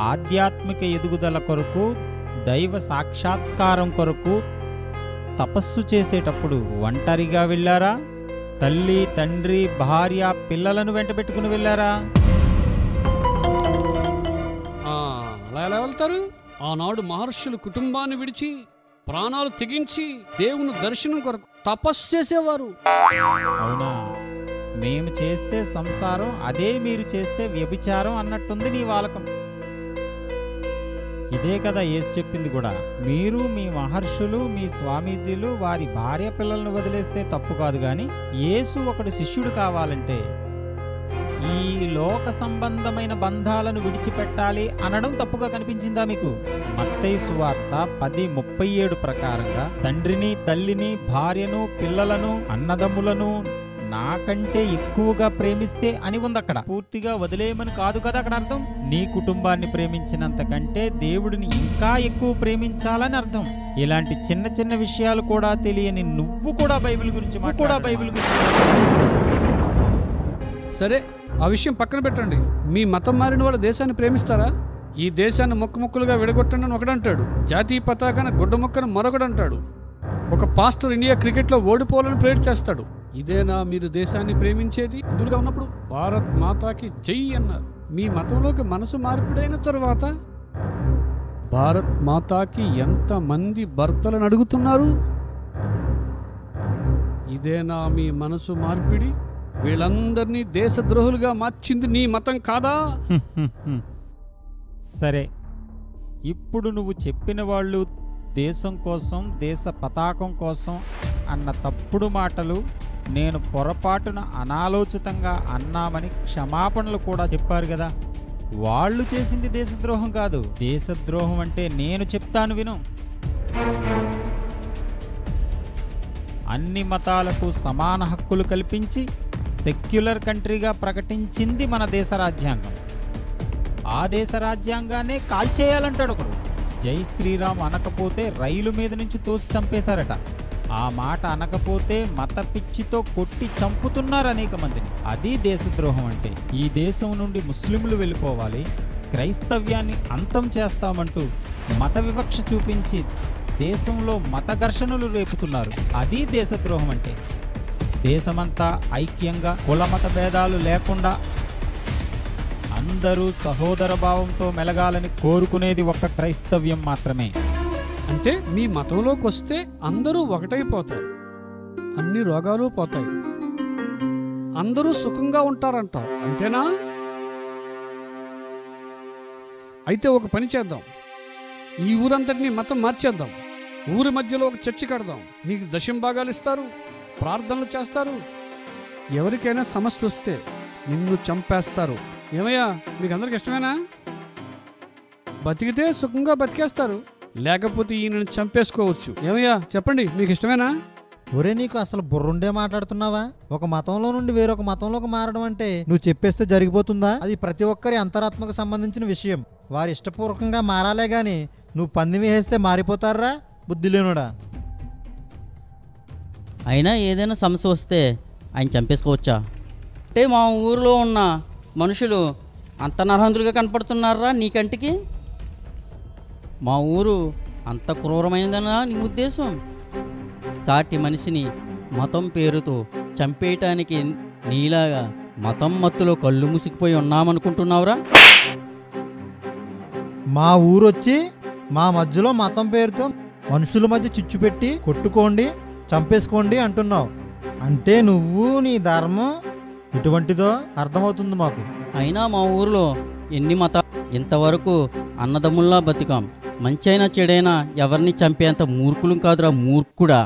ఆధ్యాత్మిక ఎదుగుదల కొరకు, దైవ సాక్షాత్కారం కొరకు తపస్సు చేసేటప్పుడు ఒంటరిగా వెళ్ళారా? తల్లి, తండ్రి, భార్య, పిల్లలను వెంటబెట్టుకుని వెళ్ళారా? అలా ఎలా వెళ్తారు? ఆనాడు మహర్షులు కుటుంబాన్ని విడిచి ప్రాణాలు తెగించి దేవుని దర్శనం కొరకు తపస్సు చేసేవారు. అవునా? మేము చేస్తే సంసారం, అదే మీరు చేస్తే వ్యభిచారం అన్నట్టుంది నీ వాలకం. ఇదే కదా యేసు చెప్పింది కూడా. మీరు మీ మహర్షులు, మీ స్వామీజీలు వారి భార్య పిల్లలను వదిలేస్తే తప్పు కాదు, గాని యేసు ఒకడు శిష్యుడు కావాలంటే ఈ లోక సంబంధమైన బంధాలను విడిచిపెట్టాలి అనడం తప్పుగా కనిపించిందా మీకు? మత్తయి సువార్త 10:37 ప్రకారంగా తండ్రిని, తల్లిని, భార్యను, పిల్లలను, అన్నదమ్ములను నాకంటే ఎక్కువగా ప్రేమిస్తే అని ఉంది అక్కడ. పూర్తిగా వదిలేయమని కాదు కదా అక్కడ అర్థం. నీ కుటుంబాన్ని ప్రేమించినంత కంటే దేవుడిని ఇంకా ఎక్కువ ప్రేమించాలని అర్థం. ఇలాంటి చిన్న చిన్న విషయాలు కూడా తెలియని నువ్వు కూడా బైబిల్ గురించి సరే, ఆ విషయం పక్కన పెట్టండి. మీ మతం మారిన వాళ్ళ దేశాన్ని ప్రేమిస్తారా? ఈ దేశాన్ని ముక్కలుగా విడగొట్టండి అని ఒకడంటాడు, జాతీయ పతాకాన్ని గుడ్డ ముక్కను మరొకడంటాడు, ఒక పాస్టర్ ఇండియా క్రికెట్లో ఓడిపోవాలని ప్రేర్ చేస్తాడు. ఇదేనా మీరు దేశాన్ని ప్రేమించేది? ఇందులో ఉన్నప్పుడు భారత్ మాతాకి జై అన్నారు. మీ మతంలోకి మనసు మార్పిడైన తరువాత భారత్ మాతాకి ఎంతమంది భర్తలను అడుగుతున్నారు? ఇదేనా మీ మనసు మార్పిడి? వీళ్ళందరినీ దేశద్రోహులుగా మార్చింది నీ మతం కాదా? సరే, ఇప్పుడు నువ్వు చెప్పిన వాళ్ళు దేశం కోసం, దేశ పతాకం కోసం అన్న తప్పుడు మాటలు నేను పొరపాటున అనాలోచితంగా అన్నామని క్షమాపణలు కూడా చెప్పారు కదా. వాళ్ళు చేసింది దేశద్రోహం కాదు. దేశద్రోహం అంటే నేను చెప్తాను విను. అన్ని మతాలకు సమాన హక్కులు కల్పించి సెక్యులర్ కంట్రీగా ప్రకటించింది మన దేశ రాజ్యాంగం. ఆ దేశ రాజ్యాంగాన్నే కాల్చేయాలంటాడు ఒకడు. జై శ్రీరామ్ అనకపోతే రైలు మీద నుంచి తోసి చంపేశారట. ఆ మాట అనకపోతే మత పిచ్చితో కొట్టి చంపుతున్నారు అనేక మందిని. అది దేశద్రోహం అంటే. ఈ దేశం నుండి ముస్లింలు వెళ్ళిపోవాలి, క్రైస్తవ్యాన్ని అంతం చేస్తామంటూ మత వివక్ష చూపించి దేశంలో మత ఘర్షణలు రేపుతున్నారు. అది దేశద్రోహం అంటే. దేశమంతా ఐక్యంగా కులమత భేదాలు లేకుండా అందరూ సహోదర భావంతో మెలగాలని కోరుకునేది ఒక్క క్రైస్తవ్యం మాత్రమే. అంటే మీ మతంలోకి వస్తే అందరూ ఒకటైపోతారు, అన్ని రోగాలు పోతాయి, అందరూ సుఖంగా ఉంటారంటావు, అంతేనా? అయితే ఒక పని చేద్దాం, ఈ ఊరంతటినీ మతం మార్చేద్దాం. ఊరి మధ్యలో ఒక చర్చి కడదాం. మీకు దశంభాగాలు ఇస్తారు, ప్రార్థనలు చేస్తారు. ఎవరికైనా సమస్య వస్తే నిన్ను చంపేస్తారు. ఏమయ్యా, మీకు అందరికి ఇష్టమేనా? బతికితే సుఖంగా బతికేస్తారు, లేకపోతే ఈయనను చంపేసుకోవచ్చు. ఏమయ్యా చెప్పండి, మీకు ఇష్టమేనా? ఒరే, నీకు అసలు బుర్రుండే మాట్లాడుతున్నావా? ఒక మతంలో నుండి వేరొక మతంలోకి మారడం అంటే నువ్వు చెప్పేస్తే జరిగిపోతుందా? అది ప్రతి ఒక్కరి అంతరాత్మకు సంబంధించిన విషయం. వారి ఇష్టపూర్వకంగా మారాలే గాని నువ్వు పంది వేస్తే మారిపోతారా బుద్ధి లేనుడా? అయినా ఏదైనా సమస్య వస్తే ఆయన చంపేసుకోవచ్చా? అంటే మా ఊరిలో ఉన్న మనుషులు అంత నరహంతులుగా కనపడుతున్నారా నీ కంటికి? మా ఊరు అంత క్రూరమైనదనా నీ ఉద్దేశం? సాటి మనిషిని మతం పేరుతో చంపేయటానికి నీలాగా మతం మత్తులో కళ్ళు మూసుకుపోయి ఉన్నామనుకుంటున్నావురా? మా ఊరొచ్చి మా మధ్యలో మతం పేరుతో మనుషుల మధ్య చిచ్చు పెట్టి కొట్టుకోండి, చంపేసుకోండి అంటున్నావు. అంటే నువ్వు నీ ధర్మం ఇటువంటిదో అర్థమవుతుంది మాకు. అయినా మా ఊరిలో ఎన్ని మతాలు, ఇంతవరకు అన్నదమ్ముల్లా బతికాం. మంచైనా చెడైనా ఎవరిని చంపేంత మూర్ఖులం కాదురా మూర్ఖుడా.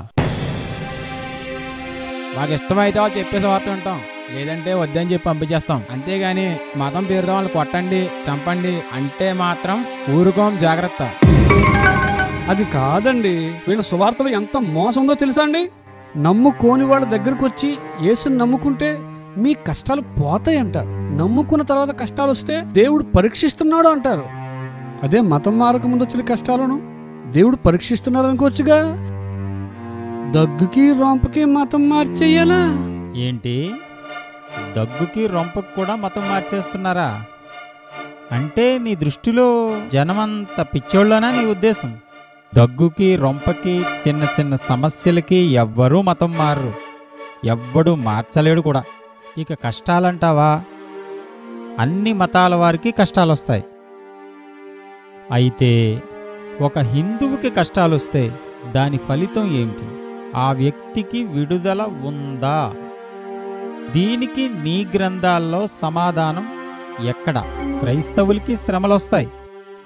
మాకు ఇష్టమైతే వాళ్ళు చెప్పేసి వార్త ఉంటాం, లేదంటే వద్దని చెప్పి పంపించేస్తాం. అంతేగాని మతం పేరుతో వాళ్ళు కొట్టండి, చంపండి అంటే మాత్రం ఊరుకోం, జాగ్రత్త. అది కాదండి, వీళ్ళ సువార్తలు ఎంత మోసందో తెలుసా అండి? నమ్ముకోని వాళ్ళ దగ్గరకు వచ్చి యేసుని నమ్ముకుంటే మీ కష్టాలు పోతాయి అంటారు. నమ్ముకున్న తర్వాత కష్టాలు వస్తే దేవుడు పరీక్షిస్తున్నాడు అంటారు. అదే మతం మారక ముందు వచ్చిన కష్టాలను దేవుడు పరీక్షిస్తున్నాడు అనుకోవచ్చుగా. దగ్గుకి రొంపకి మతం మార్చేయాలా ఏంటి? దగ్గుకి రొంపకు కూడా మతం మార్చేస్తున్నారా? అంటే నీ దృష్టిలో జనమంత పిచ్చోళ్ళనా నీ ఉద్దేశం? దగ్గుకి రొంపకి చిన్న చిన్న సమస్యలకి ఎవ్వరూ మతం మారరు, ఎవ్వడూ మార్చలేడు కూడా. ఇక కష్టాలంటావా? అన్ని మతాల వారికి కష్టాలు వస్తాయి. అయితే ఒక హిందువుకి కష్టాలు వస్తే దాని ఫలితం ఏమిటి? ఆ వ్యక్తికి విడుదల ఉందా? దీనికి నీ గ్రంథాల్లో సమాధానం ఎక్కడ? క్రైస్తవులకి శ్రమలొస్తాయి,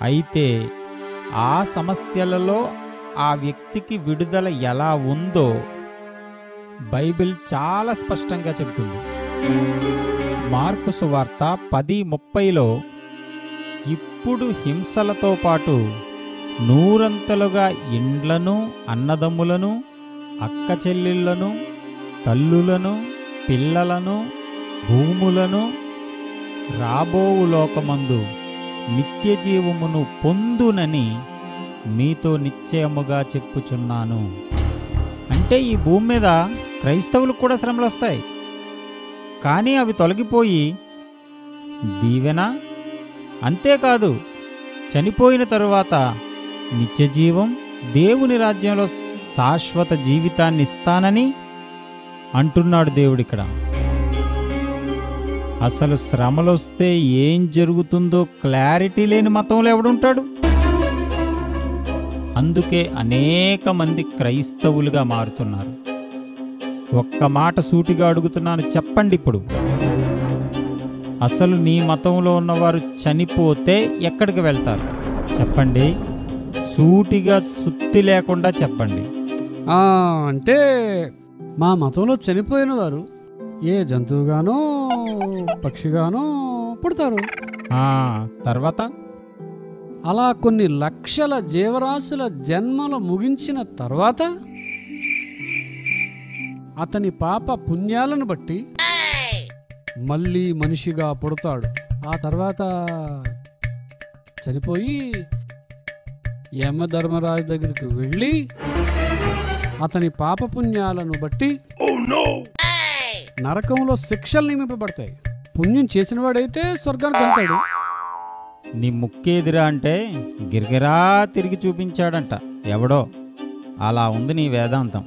అయితే ఆ సమస్యలలో ఆ వ్యక్తికి విడుదల ఎలా ఉందో బైబిల్ చాలా స్పష్టంగా చెబుతుంది. మార్కు సువార్త 10:30లో ఇప్పుడు హింసలతో పాటు నూరంతలుగా ఇండ్లను, అన్నదమ్ములను, అక్క చెల్లెళ్లను, తల్లులను, పిల్లలను, భూములను రాబోవు లోకమందు నిత్య జీవమును పొందునని మీతో నిశ్చయముగా చెప్పుచున్నాను. అంటే ఈ భూమి మీద క్రైస్తవులకు కూడా శ్రమలు వస్తాయి, కానీ అవి తొలగిపోయి దీవెన, అంతేకాదు చనిపోయిన తరువాత నిత్యజీవం, దేవుని రాజ్యంలో శాశ్వత జీవితాన్ని ఇస్తానని అంటున్నాడు దేవుడిక్కడ. అసలు శ్రమలొస్తే ఏం జరుగుతుందో క్లారిటీ లేని మతంలో ఎవడుంటాడు? అందుకే అనేక మంది క్రైస్తవులుగా మారుతున్నారు. ఒక్క మాట సూటిగా అడుగుతున్నాను, చెప్పండి ఇప్పుడు, అసలు నీ మతంలో ఉన్నవారు చనిపోతే ఎక్కడికి వెళ్తారు? చెప్పండి, సూటిగా సుత్తి లేకుండా చెప్పండి. అంటే మా మతంలో చనిపోయిన వారు ఏ జంతువుగానో పక్షిగానో పుడతారు. తర్వాత అలా కొన్ని లక్షల జీవరాశుల జన్మలు ముగించిన తర్వాత అతని పాప పుణ్యాలను బట్టి మళ్ళీ మనిషిగా పుడతాడు. ఆ తర్వాత చనిపోయి యమధర్మరాజు దగ్గరికి వెళ్ళి అతని పాపపుణ్యాలను బట్టి నరకంలో శిక్షలు నియమింపబడతాయి. పుణ్యం చేసినవాడైతే స్వర్గానికి వెళ్తాడు. నీ ముక్కేదిరా అంటే గిరిగిరా తిరిగి చూపించాడంట ఎవడో. అలా ఉంది నీ వేదాంతం.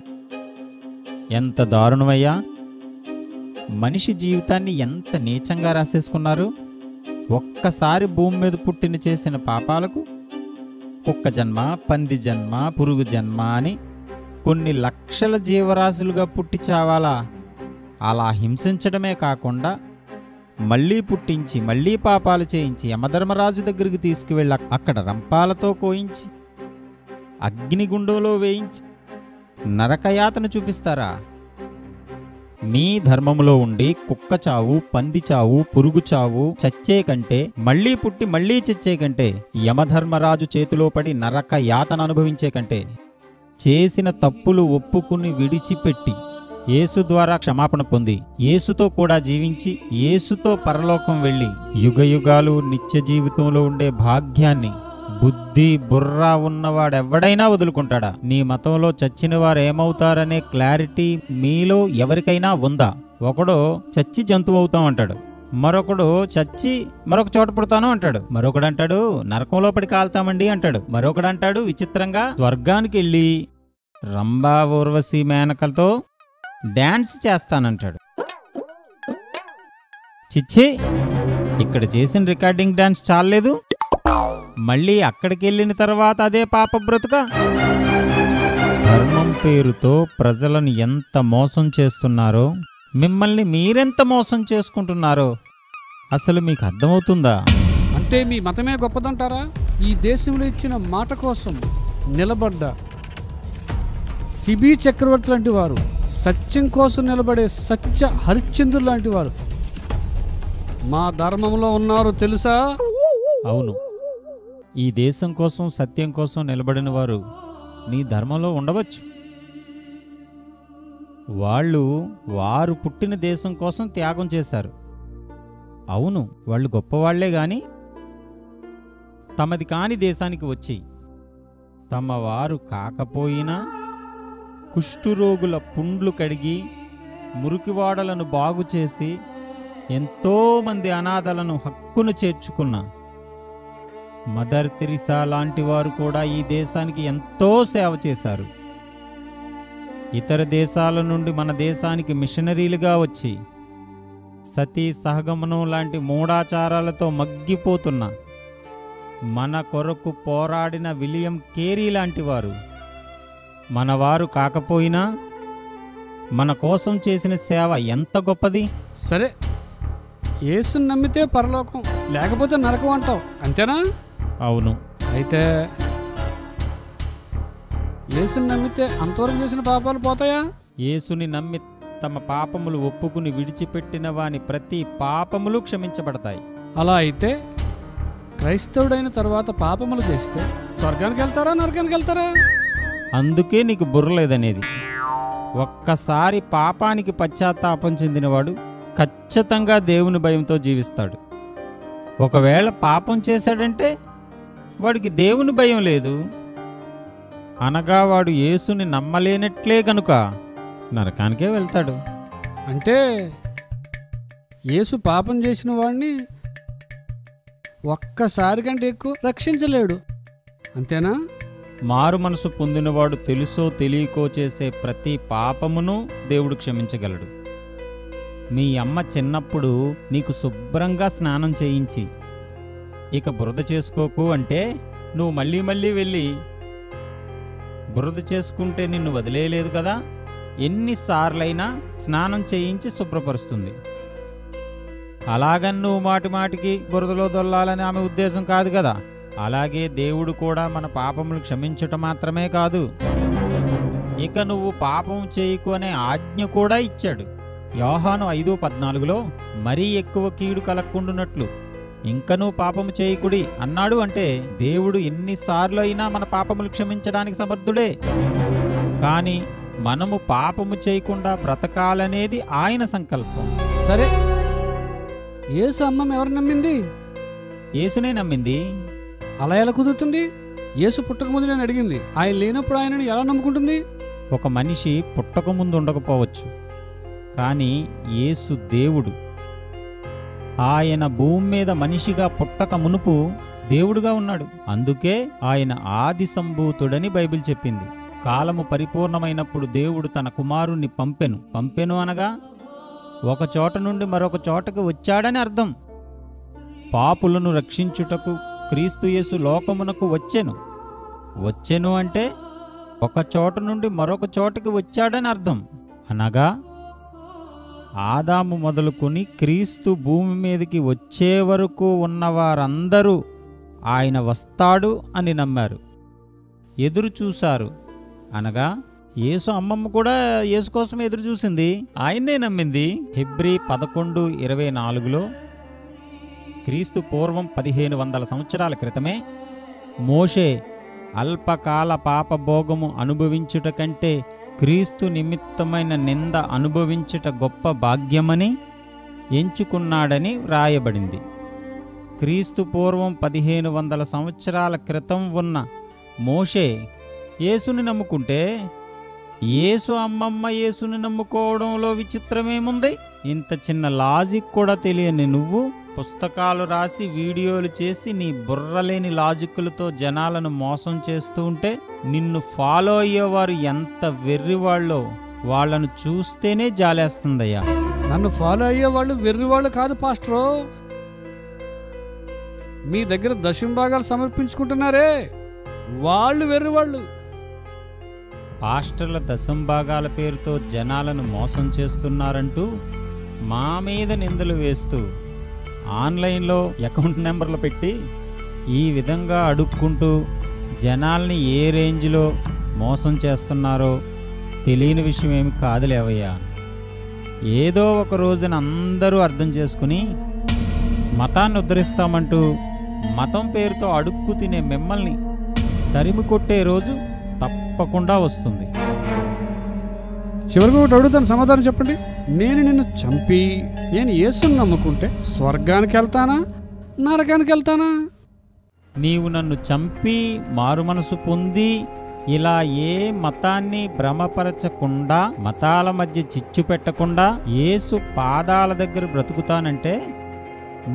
ఎంత దారుణమయ్యా! మనిషి జీవితాన్ని ఎంత నీచంగా రాసేసుకున్నారు. ఒక్కసారి భూమి మీద పుట్టిన చేసిన పాపాలకు కుక్క జన్మ, పంది జన్మ, పురుగు జన్మ అని కొన్ని లక్షల జీవరాశులుగా పుట్టి చావాలా? అలా హింసించడమే కాకుండా మళ్ళీ పుట్టించి మళ్ళీ పాపాలు చేయించి యమధర్మరాజు దగ్గరికి తీసుకువెళ్ళి అక్కడ రంపాలతో కోయించి అగ్నిగుండంలో వేయించి నరకయాతన చూపిస్తారా? మీ ధర్మములో ఉండి కుక్క చావు, పంది చావు, పురుగు చావు చచ్చే కంటే, మళ్లీ పుట్టి మళ్లీ చచ్చే కంటే, యమధర్మరాజు చేతిలో పడి నరక యాతన అనుభవించే కంటే, చేసిన తప్పులు ఒప్పుకుని విడిచిపెట్టి యేసు ద్వారా క్షమాపణ పొంది యేసుతో కూడా జీవించి యేసుతో పరలోకం వెళ్ళి యుగయుగాలు నిత్య జీవితంలో ఉండే భాగ్యాన్ని బుద్ధి బుర్రా ఉన్నవాడెవ్వడైనా వదులుకుంటాడా? నీ మతంలో చచ్చిన వారు ఏమవుతారనే క్లారిటీ మీలో ఎవరికైనా ఉందా? ఒకడు చచ్చి జంతువు అవుతాం అంటాడు, మరొకడు చచ్చి మరొక చోట పుడతాను అంటాడు, మరొకడు అంటాడు నరకంలో పడి కాల్తామండి అంటాడు, మరొకడు అంటాడు విచిత్రంగా స్వర్గానికి వెళ్ళి రంభా ఊర్వశి మేనకలతో డాన్స్ చేస్తానంటాడు. చిచ్చి, ఇక్కడ చేసిన రికార్డింగ్ డాన్స్ చాలలేదు, మళ్ళీ అక్కడికి వెళ్ళిన తర్వాత అదే పాప బ్రతుక. ధర్మం పేరుతో ప్రజలను ఎంత మోసం చేస్తున్నారో, మిమ్మల్ని మీరెంత మోసం చేసుకుంటున్నారో అసలు మీకు అర్థమవుతుందా? అంటే మీ మతమే గొప్పదంటారా? ఈ దేశంలో ఇచ్చిన మాట కోసం నిలబడ్డ సిబి చక్రవర్తి లాంటి వారు, సత్యం కోసం నిలబడే సత్య హరిశ్చంద్రుడు లాంటి వారు మా ధర్మంలో ఉన్నారు తెలుసా? అవును, ఈ దేశం కోసం సత్యం కోసం నిలబడిన వారు నీ ధర్మంలో ఉండవచ్చు. వారు పుట్టిన దేశం కోసం త్యాగం చేశారు. అవును, వాళ్ళు గొప్పవాళ్లే గాని తమది కాని దేశానికి వచ్చి తమ వారు కాకపోయినా కుష్ఠురోగుల పుండ్లు కడిగి మురికివాడలను బాగు చేసి ఎంతోమంది అనాథలను హక్కును చేర్చుకున్న మదర్ తెరిసా లాంటి వారు కూడా ఈ దేశానికి ఎంతో సేవ చేశారు. ఇతర దేశాల నుండి మన దేశానికి మిషనరీలుగా వచ్చి సతీ సహగమనం లాంటి మూఢాచారాలతో మగ్గిపోతున్న మన కొరకు పోరాడిన విలియం కేరీ లాంటి వారు మనవారు కాకపోయినా మన కోసం చేసిన సేవ ఎంత గొప్పది. సరే, యేసుని నమ్మితే పరలోకం, లేకపోతే నరకం అంటావు, అంతేనా? అవును. అయితే యేసుని నమ్మితే అంతవరకు చేసిన పాపాలు పోతాయా? యేసుని నమ్మి తమ పాపములు ఒప్పుకుని విడిచిపెట్టిన వాని ప్రతి పాపములు క్షమించబడతాయి. అలా అయితే క్రైస్తవుడైన తర్వాత పాపములు చేస్తే స్వర్గానికి వెళ్తారా, నరకానికి వెళ్తారా? అందుకే నీకు బుర్రలేదనేది. ఒక్కసారి పాపానికి పశ్చాత్తాపం చెందినవాడు ఖచ్చితంగా దేవుని భయంతో జీవిస్తాడు. ఒకవేళ పాపం చేశాడంటే వాడికి దేవుని భయం లేదు, అనగా వాడు యేసుని నమ్మలేనట్లే గనుక నరకానికే వెళ్తాడు. అంటే యేసు పాపం చేసిన వాడిని ఒక్కసారి కంటే ఎక్కువ రక్షించలేడు, అంతేనా? మారు మనసు పొందినవాడు తెలుసో తెలియకో చేసే ప్రతి పాపమును దేవుడు క్షమించగలడు. మీ అమ్మ చిన్నప్పుడు నీకు శుభ్రంగా స్నానం చేయించి ఇక బురద చేసుకోకు అంటే నువ్వు మళ్ళీ మళ్ళీ వెళ్ళి బురద చేసుకుంటే నిన్ను వదిలేయలేదు కదా. ఎన్నిసార్లైనా స్నానం చేయించి శుభ్రపరుస్తుంది. అలాగని నువ్వు మాటి మాటికి బురదలో దొల్లాలని ఆమె ఉద్దేశం కాదు కదా. అలాగే దేవుడు కూడా మన పాపములు క్షమించటం మాత్రమే కాదు, ఇక నువ్వు పాపం చేయకు అనే ఆజ్ఞ కూడా ఇచ్చాడు. యోహాను 5:14లో మరీ ఎక్కువ కీడు కలక్కుండునట్లు ఇంకనూ పాపము చేయకుడి అన్నాడు. అంటే దేవుడు ఎన్నిసార్లు అయినా మన పాపములు క్షమించడానికి సమర్థుడే. కానీ మనము పాపము చేయకుండా బ్రతకాలనేది ఆయన సంకల్పం. సరే, యేసు అమ్మమ్మ ఎవరు నమ్మింది? యేసునే నమ్మింది. అలా ఎలా కుదురుతుంది? యేసు పుట్టక ముందు నేను అడిగింది, ఆయన లేనప్పుడు ఆయనను ఎలా నమ్ముకుంటుంది? ఒక మనిషి పుట్టక ముందు ఉండకపోవచ్చు, కానీ యేసు దేవుడు. ఆయన భూమి మీద మనిషిగా పుట్టక మునుపు దేవుడుగా ఉన్నాడు. అందుకే ఆయన ఆది సంభూతుడని బైబిల్ చెప్పింది. కాలము పరిపూర్ణమైనప్పుడు దేవుడు తన కుమారుణ్ణి పంపెను అనగా ఒక చోట నుండి మరొక చోటకు వచ్చాడని అర్థం. పాపులను రక్షించుటకు క్రీస్తు యేసు లోకమునకు వచ్చెను అంటే ఒక చోట నుండి మరొక చోటకి వచ్చాడని అర్థం. అనగా ఆదాము మొదలుకొని క్రీస్తు భూమి మీదకి వచ్చే వరకు ఉన్నవారందరూ ఆయన వస్తాడు అని నమ్మారు, ఎదురు చూశారు. అనగా యేసు అమ్మమ్మ కూడా యేసు కోసం ఎదురు చూసింది, ఆయన్నే నమ్మింది. హెబ్రీ 11:24లో క్రీస్తు పూర్వం 1500 సంవత్సరాల క్రితమే మోషే అల్పకాల పాపభోగము అనుభవించుట కంటే క్రీస్తు నిమిత్తమైన నింద అనుభవించుట గొప్ప భాగ్యమని ఎంచుకున్నాడని వ్రాయబడింది. క్రీస్తు పూర్వం 1500 సంవత్సరాల క్రితం ఉన్న మోషే యేసుని నమ్ముకుంటే యేసు అమ్మమ్మ యేసుని నమ్ముకోవడంలో విచిత్రమేముంది? ఇంత చిన్న లాజిక్ కూడా తెలియని నువ్వు పుస్తకాలు రాసి వీడియోలు చేసి నీ బుర్రలేని లాజిక్కులతో జనాలను మోసం చేస్తూ ఉంటే నిన్ను ఫాలో అయ్యేవారు ఎంత వెర్రివాళ్ళో వాళ్ళను చూస్తేనే జాలేస్తుందయ్యా. నన్ను ఫాలో అయ్యేవాళ్ళు వెర్రివాళ్ళు కాదు పాస్టరో. మీ దగ్గర దశంభాగాలు సమర్పించుకుంటున్నారే వాళ్ళు వెర్రివాళ్ళు. పాస్టర్ల దశంభాగాల పేరుతో జనాలను మోసం చేస్తున్నారంటూ మా మీద నిందలు వేస్తూ ఆన్లైన్లో అకౌంట్ నెంబర్లు పెట్టి ఈ విధంగా అడుక్కుంటూ జనాల్ని ఏ రేంజ్లో మోసం చేస్తున్నారో తెలియని విషయం ఏమి కాదులేవయ్యా. ఏదో ఒక రోజున అందరూ అర్థం చేసుకుని మతాన్ని ఉద్ధరిస్తామంటూ మతం పేరుతో అడుక్కు తినే మిమ్మల్ని తరిమి కొట్టే రోజు తప్పకుండా వస్తుంది. చివరికి ఒకటి అడుగుతాను, సమాధానం చెప్పండి. నేను నిన్ను చంపి నేను యేసుని నమ్ముకుంటే స్వర్గానికి వెళ్తానా నరకానికి వెళ్తానా? నీవు నన్ను చంపి మారుమనసు పొంది ఇలా ఏ మతాన్ని భ్రమపరచకుండా మతాల మధ్య చిచ్చు పెట్టకుండా యేసు పాదాల దగ్గర బ్రతుకుతానంటే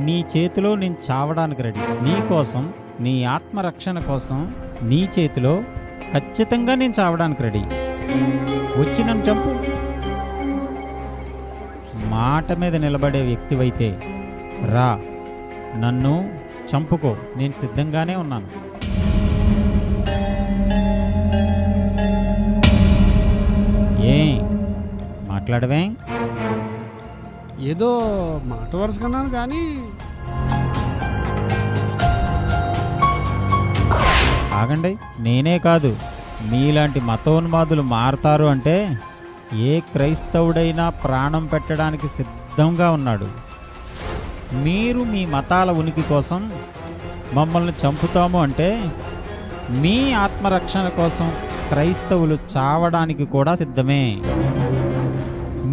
నీ చేతిలో నేను చావడానికి రెడీ. నీ కోసం, నీ ఆత్మరక్షణ కోసం నీ చేతిలో ఖచ్చితంగా నేను చావడానికి రెడీ. వచ్చి నన్ను చంపు. మాట మీద నిలబడే వ్యక్తివైతే రా, నన్ను చంపుకో, నేను సిద్ధంగానే ఉన్నాను. మాట్లాడవే? ఏదో మాట వరుసకున్నాను కానీ. ఆగండి, నేనే కాదు మీలాంటి మతోన్మాదులు మారతారు అంటే ఏ క్రైస్తవుడైనా ప్రాణం పెట్టడానికి సిద్ధంగా ఉన్నాడు. మీరు మీ మతాల ఉనికి కోసం మమ్మల్ని చంపుతాము అంటే మీ ఆత్మరక్షణ కోసం క్రైస్తవులు చావడానికి కూడా సిద్ధమే.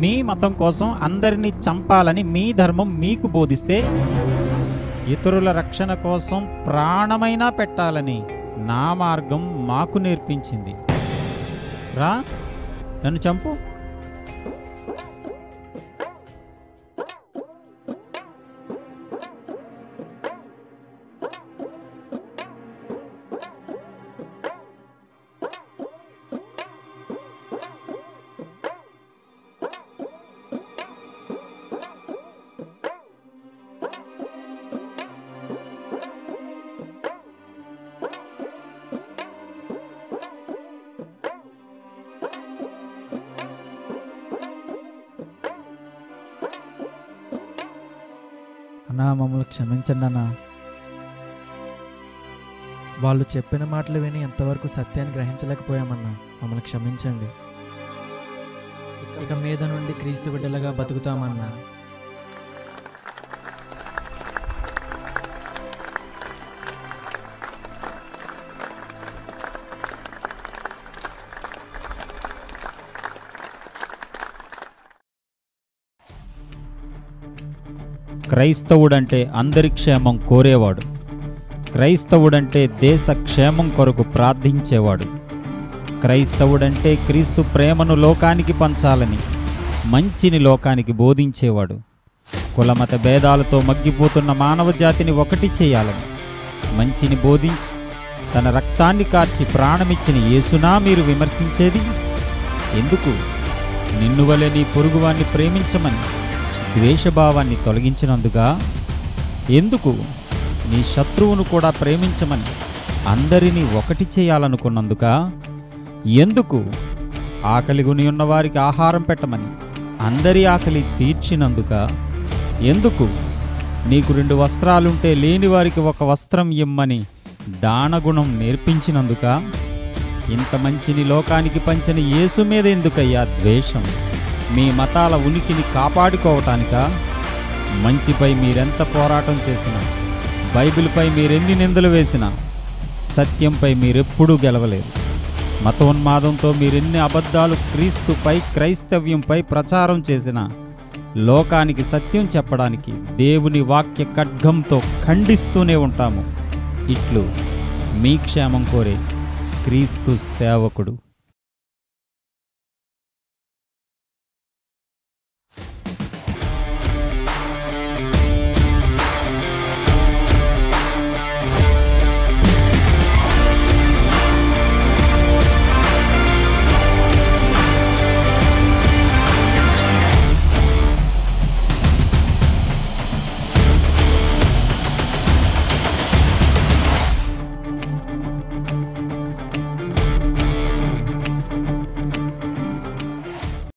మీ మతం కోసం అందరినీ చంపాలని మీ ధర్మం మీకు బోధిస్తే ఇతరుల రక్షణ కోసం ప్రాణమైనా పెట్టాలని నా మార్గం మాకు నేర్పించింది. రా, నన్ను చంపు. అన్నా, మమ్మల్ని క్షమించండి అన్నా. వాళ్ళు చెప్పిన మాటలు విని ఎంతవరకు సత్యాన్ని గ్రహించలేకపోయామన్నా, మమ్మల్ని క్షమించండి. ఇక మీద నుండి క్రీస్తు బిడ్డలుగా బతుకుతామన్నా. క్రైస్తవుడంటే అందరి క్షేమం కోరేవాడు. క్రైస్తవుడంటే దేశ క్షేమం కొరకు ప్రార్థించేవాడు. క్రైస్తవుడంటే క్రీస్తు ప్రేమను లోకానికి పంచాలని, మంచిని లోకానికి బోధించేవాడు. కులమత భేదాలతో మగ్గిపోతున్న మానవ జాతిని ఒకటి చేయాలని, మంచిని బోధించి తన రక్తాన్ని కార్చి ప్రాణమిచ్చిన యేసునా మీరు విమర్శించేది? ఎందుకు? నిన్ను వలె నీ పొరుగువాన్ని ప్రేమించమని ద్వేషభావాన్ని తొలగించినందుగా? ఎందుకు? నీ శత్రువును కూడా ప్రేమించమని అందరినీ ఒకటి చేయాలనుకున్నందుకా? ఎందుకు? ఆకలిగొని ఉన్నవారికి ఆహారం పెట్టమని అందరి ఆకలి తీర్చినందుకా? ఎందుకు? నీకు 2 వస్త్రాలుంటే లేని వారికి 1 వస్త్రం ఇమ్మని దానగుణం నేర్పించినందుకా? ఇంత మంచిని లోకానికి పంచని యేసు మీద ఎందుకయ్యా ద్వేషం? మీ మతాల ఉనికిని కాపాడుకోవటానికా? మంచిపై మీరెంత పోరాటం చేసినా, బైబిల్పై మీరెన్ని నిందలు వేసినా, సత్యంపై మీరెప్పుడూ గెలవలేరు. మతోన్మాదంతో మీరెన్ని అబద్ధాలు క్రీస్తుపై, క్రైస్తవ్యంపై ప్రచారం చేసినా, లోకానికి సత్యం చెప్పడానికి దేవుని వాక్య ఖడ్గంతో ఖండిస్తూనే ఉంటాము. ఇట్లు మీ క్షేమం కోరే క్రీస్తు సేవకుడు.